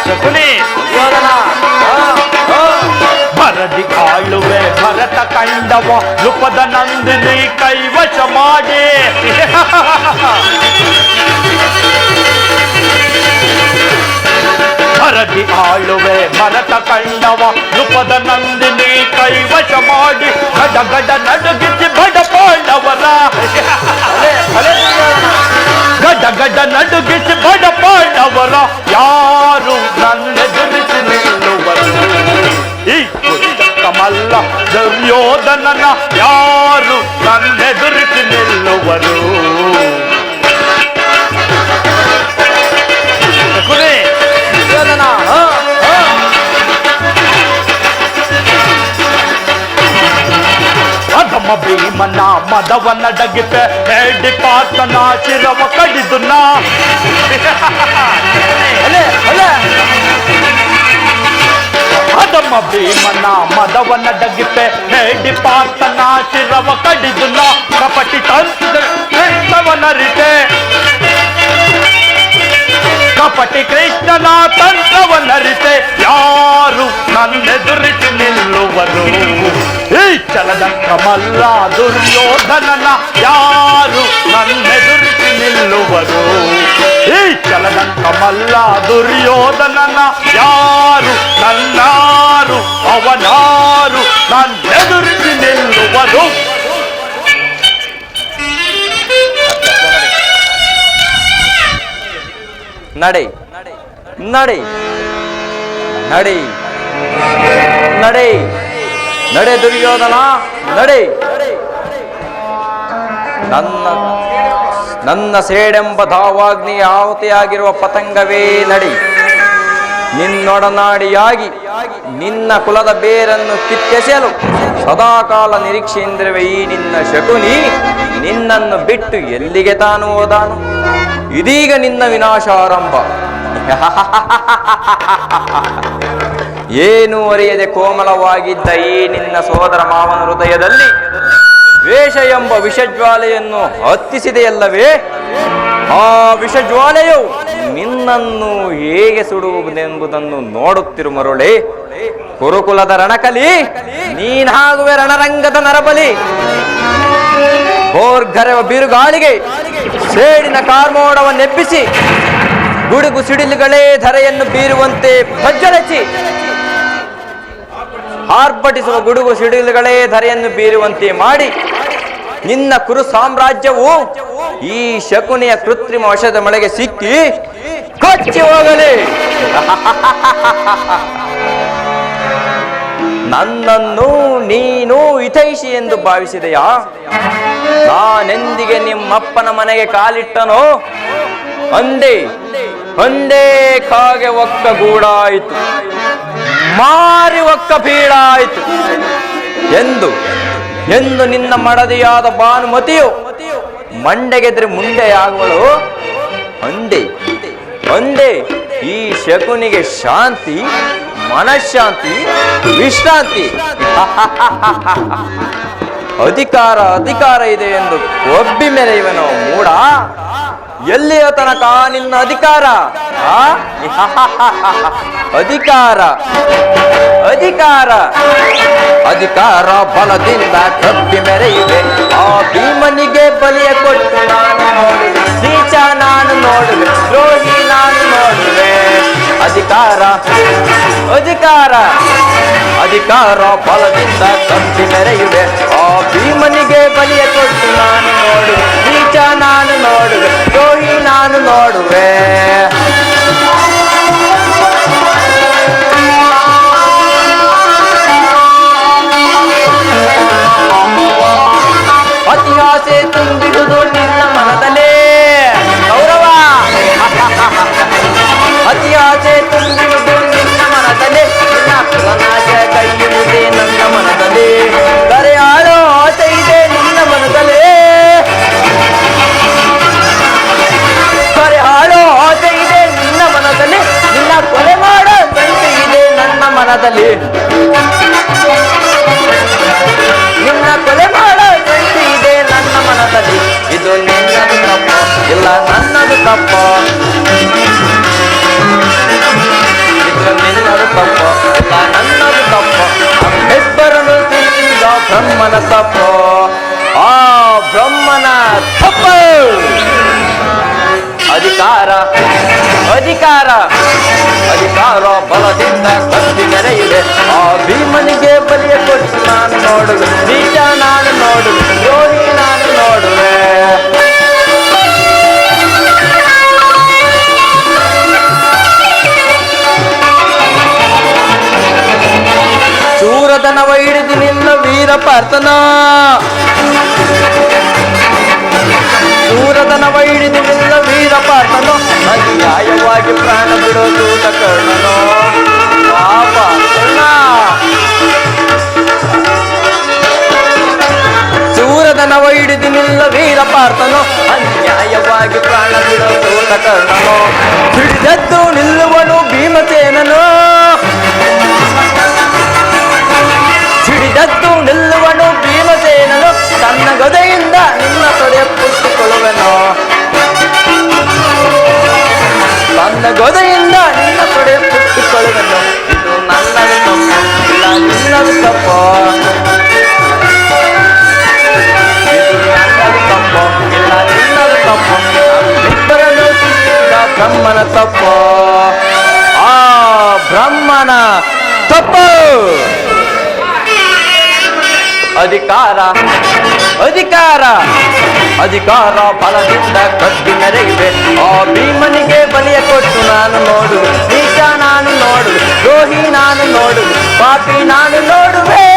ಶಕುನಿ, ಭರದಿ ಆಳುವೆ ಭರತ ಕಂಡವ ನೃಪದ ನಂದಿನಿ ಕೈವಶ ಮಾಡಿ. ಭರದಿ ಆಳುವೆ ಭರತ ಕಂಡವ ನೃಪದ ನಂದಿನಿ ಕೈವಶ ಮಾಡಿ ಗಡ ನಡುಗಿಸಿ ಬಡ ಪಾಂಡವರ. ಗಡ ನಡುಗಿಸಿ ಬಡ ಪಾಂಡವರ ಯಾರು ನನ್ನೆದುರಿಸಿ ನಿಲ್ಲುವರು? ಈ ಕಮಲ್ಲ ದುರ್ಯೋಧನನ ಯಾರು ನನ್ನೆದುರಿಸಿ ನಿಲ್ಲುವರು? ಅಧಮ ಭೀಮನ ಮದವನ್ನ ಡಗಿತೆ ಹೆಡ್ಡಿ ಪಾತನ ಶಿರವ ಕಡಿದುನ. ಅಧಮ ಭೀಮನ ಮದವನ್ನ ಡಗಿತೆ ಹೆಡ್ಡಿ ಪಾತನ ಶಿರವ ಕಡಿದುನ. ಕಪಟಿ ತಂತ್ರವನರಿತೆ ಕಪಟಿ ಕೃಷ್ಣನ ತಂತ್ರವನ್ನರಿತೆ ಯಾರು ನನ್ನೆದುರಿಸಿ ನಿಲ್ಲುವರು? ಈ ಚಲದಂಕ ಮಲ್ಲ ದುರ್ಯೋಧನನ ಯಾರು ನನ್ನೆದುರಿಸಿ ನಿಲ್ಲುವರು? ಈ ಚಲದಂಕ ಮಲ್ಲ ದುರ್ಯೋಧನನ ಯಾರು ನನ್ನಾರು ಅವನಾರು ನನ್ನೆದುರಿಸಿ ನಿಲ್ಲುವರು? ನಡೆ ನಡೆ ನಡೆ ನಡೆ ನಡೆ ದುರ್ಯೋಧನ ನಡೆ. ನನ್ನ ಸೇಡೆಂಬ ಧಾವಾಗ್ನಿಯ ಆಹುತಿಯಾಗಿರುವ ಪತಂಗವೇ ನಡೆ. ನಿನ್ನೊಡನಾಡಿಯಾಗಿ ನಿನ್ನ ಕುಲದ ಬೇರನ್ನು ಕಿತ್ತೆಸೆಯಲು ಸದಾಕಾಲ ನಿರೀಕ್ಷೆಯಿಂದಿರುವೆ ಈ ನಿನ್ನ ಶಕುನಿ ನಿನ್ನನ್ನು ಬಿಟ್ಟು ಎಲ್ಲಿಗೆ ತಾನು ಹೋದಾನು? ಇದೀಗ ನಿನ್ನ ವಿನಾಶ ಆರಂಭ. ಏನು ಅರಿಯದೆ ಕೋಮಲವಾಗಿದ್ದ ಈ ನಿನ್ನ ಸೋದರ ಮಾವನ ಹೃದಯದಲ್ಲಿ ದ್ವೇಷ ಎಂಬ ವಿಷಜ್ವಾಲೆಯನ್ನು ಹತ್ತಿಸಿದೆಯಲ್ಲವೇ? ಆ ವಿಷಜ್ವಾಲೆಯು ನಿನ್ನನ್ನು ಹೇಗೆ ಸುಡುವುದೆಂಬುದನ್ನು ನೋಡುತ್ತಿರು ಮರುಳೆ. ಕುರುಕುಲದ ರಣಕಲಿ, ನೀನಾಗುವೆ ರಣರಂಗದ ನರಬಲಿ. ಬೋರ್ಗರೆವ ಬಿರುಗಾಳಿಗೆ ಸೇಡಿನ ಕಾರ್ಮೋಡವನ್ನೆಬ್ಬಿಸಿ ಗುಡುಗು ಸಿಡಿಲುಗಳೇ ಧರೆಯನ್ನು ಬೀರುವಂತೆ ಭಜ್ಜರಚಿ, ಆರ್ಭಟಿಸುವ ಗುಡುಗು ಸಿಡಿಲುಗಳೇ ಧರೆಯನ್ನು ಬೀರುವಂತೆ ಮಾಡಿ ನಿನ್ನ ಕುರು ಸಾಮ್ರಾಜ್ಯವು ಈ ಶಕುನಿಯ ಕೃತ್ರಿಮ ವಶದ ಮಳೆಗೆ ಸಿಕ್ಕಿ ಕಚ್ಚಿ ಹೋಗಲಿ. ನನ್ನನ್ನು ನೀನು ಹಿತೈಷಿ ಎಂದು ಭಾವಿಸಿದೆಯಾ? ನಾನೆಂದಿಗೆ ನಿಮ್ಮಪ್ಪನ ಮನೆಗೆ ಕಾಲಿಟ್ಟನೋ ಅಂದೇ ಒಂದೇ ಕಾಗೆ ಒಕ್ಕ ಗೂಡಾಯಿತು, ಮಾರಿ ಒಕ್ಕ ಬೀಳಾಯಿತು ಎಂದು ಎಂದು ನಿನ್ನ ಮಡದಿಯಾದ ಭಾನುಮತಿಯು ಮಂಡೆಗೆದ್ರೆ ಮುಂದೆ ಆಗುವಳು ಅಂದೇ ಒಂದೇ ಈ ಶಕುನಿಗೆ ಶಾಂತಿ, ಮನಃಶಾಂತಿ, ವಿಶ್ರಾಂತಿ. ಅಧಿಕಾರ ಅಧಿಕಾರ ಇದೆ ಎಂದು ಒಬ್ಬಿ ಮೆರೆಯುವನು ಮೂಡ. ಎಲ್ಲಿಯ ತನಕ ನಿನ್ನ ಅಧಿಕಾರ? ಅಧಿಕಾರ ಅಧಿಕಾರ ಅಧಿಕಾರ ಬಲದಿಂದ ಕಬ್ಬಿ ಮೆರೆಯುವೆ. ಆ ಭೀಮನಿಗೆ ಬಲಿಯ ಕೊಟ್ಟು ನಾನು ನೋಡುವೆ, ನೀಚ ನಾನು ನೋಡುವೆ, ದ್ರೋಹಿ ನಾನು ನೋಡುವೆ. ಅಧಿಕಾರ ಅಧಿಕಾರ ಅಧಿಕಾರ ಬಲದಿಂದ ಕಬ್ಬಿ ಮೆರೆಯುವೆ. ಆ ಭೀಮನಿಗೆ ಬಲಿಯ ಕೊಟ್ಟು ನಾನು ನೋಡುವೆ, ನೀಚ ನಾನು ನೋಡುವೆ, ದ್ರೋಹಿ ನಾನು ನೋಡುವೆ. ಅತಿಹಾಸೆ ತುಂಬಿಡುವುದು ನಿನ್ನ ಮನದಲ್ಲೇ ಗೌರವ. ಅತಿಹಾಸೆ ತುಂಬಿಡುವುದು ನಿನ್ನ ಮನದಲ್ಲೇ, ನಿನ್ನ ಕುಲನಾಶ ಕೈಯುವುದೇ ನನ್ನ ಮನದಲ್ಲಿ. ಕರೆಯಾಳೋ ಆಸೆ ಇದೆ ನಿನ್ನ ಮನದಲ್ಲೇ, ಕರೆಯಾಳೋ ಆಸೆ ಇದೆ ನಿನ್ನ ಮನದಲ್ಲಿ. ನಿನ್ನ ಕೊಲೆ ಮಾಡೋ ಸಂತೆ ಇದೆ ನನ್ನ ಮನದಲ್ಲಿ, ನಿನ್ನ ಕೊಲೆ ಮಾಡೋ ಸಂತೆ ಇದೆ ನನ್ನ ಮನದಲ್ಲಿ. ಇದು ನಿನ್ನದು ತಪ್ಪ ಇಲ್ಲ ನನ್ನದು ತಪ್ಪ, ಇದು ನಿನ್ನದು ತಪ್ಪ ಇಲ್ಲ ನನ್ನದು ತಪ್ಪ. ನಮ್ಮಿಬ್ಬರನ್ನು ತಿಳಿದ ಬ್ರಹ್ಮನ ತಪ್ಪು, ಆ ಬ್ರಹ್ಮನ ತಪ್ಪು. ಅಧಿಕಾರ ಅಧಿಕಾರ ಅಧಿಕಾರ ಬಲದಿಂದ ಕತ್ತಿ ಮೆರೆಯಿದೆ. ಆ ಭೀಮನಿಗೆ ಬಲಿಯ ಕೊಟ್ಟು ನಾನು ನೋಡುವೆ, ನೀಚ ನಾನು ನೋಡುವೆ, ದ್ರೋಹಿ ನಾನು ನೋಡುವೆ. ಶೂರದನವ ಹಿಡಿದು ನಿನ್ನ ವೀರ ಪಾರ್ಥನ, ಶೂರದನವ ಹಿಡಿದು ನಿನ್ನ ವೀರ ಪಾರ್ಥನು, ಅನ್ಯಾಯವಾಗಿ ಪ್ರಾಣ ಬಿಡೋದು ಕರ್ಣನು. ಪಾಪ ಕರ್ಣ, ಶೂರದನವ ಹಿಡಿದು ನಿನ್ನ ವೀರ ಪಾರ್ಥನು, ಅನ್ಯಾಯವಾಗಿ ಪ್ರಾಣ ಬಿಡೋದು ಕರ್ಣನು. ಹಿಡಿದದ್ದು ನಿಲ್ಲುವನು ಭೀಮಸೇನನು, ಹಿಡಿದದ್ದು ನಿಲ್ಲುವನು ಭೀಮಸೇನನು. ತನ್ನ ಗದೆಯಿಂದ ನಿನ್ನ ತೊಡೆ ಪುಟ್ಟಿಕೊಳ್ಳುವನು, ತನ್ನ ಗದೆಯಿಂದ ನಿನ್ನ ತೊಡೆ ಪುಟ್ಟಿಕೊಳ್ಳುವನು. ಇದು ನನ್ನದು ತಪ್ಪು ಇಲ್ಲ ನಿನ್ನದು ತಪ್ಪು, ಇದು ನನ್ನದು ತಪ್ಪು ಇಲ್ಲ ನಿನ್ನದು ತಪ್ಪು. ನಮ್ಮಿಬ್ಬರನ್ನು ಸೃಷ್ಟಿಸಿದ ಬ್ರಹ್ಮನ ತಪ್ಪು, ಆ ಬ್ರಹ್ಮನ ತಪ್ಪು. ಅಧಿಕಾರ ಅಧಿಕಾರ ಅಧಿಕಾರ ಬಲದಿಂದ ಕದ್ದಿ ಮೆರೆಯುವೆ. ಆ ಭೀಮನಿಗೆ ಬಲಿಯ ಕೊಟ್ಟು ನಾನು ನೋಡುವೆ, ನೀಚ ನಾನು ನೋಡುವೆ, ದ್ರೋಹಿ ನಾನು ನೋಡುವೆ, ಪಾಪಿ ನಾನು ನೋಡುವೆ.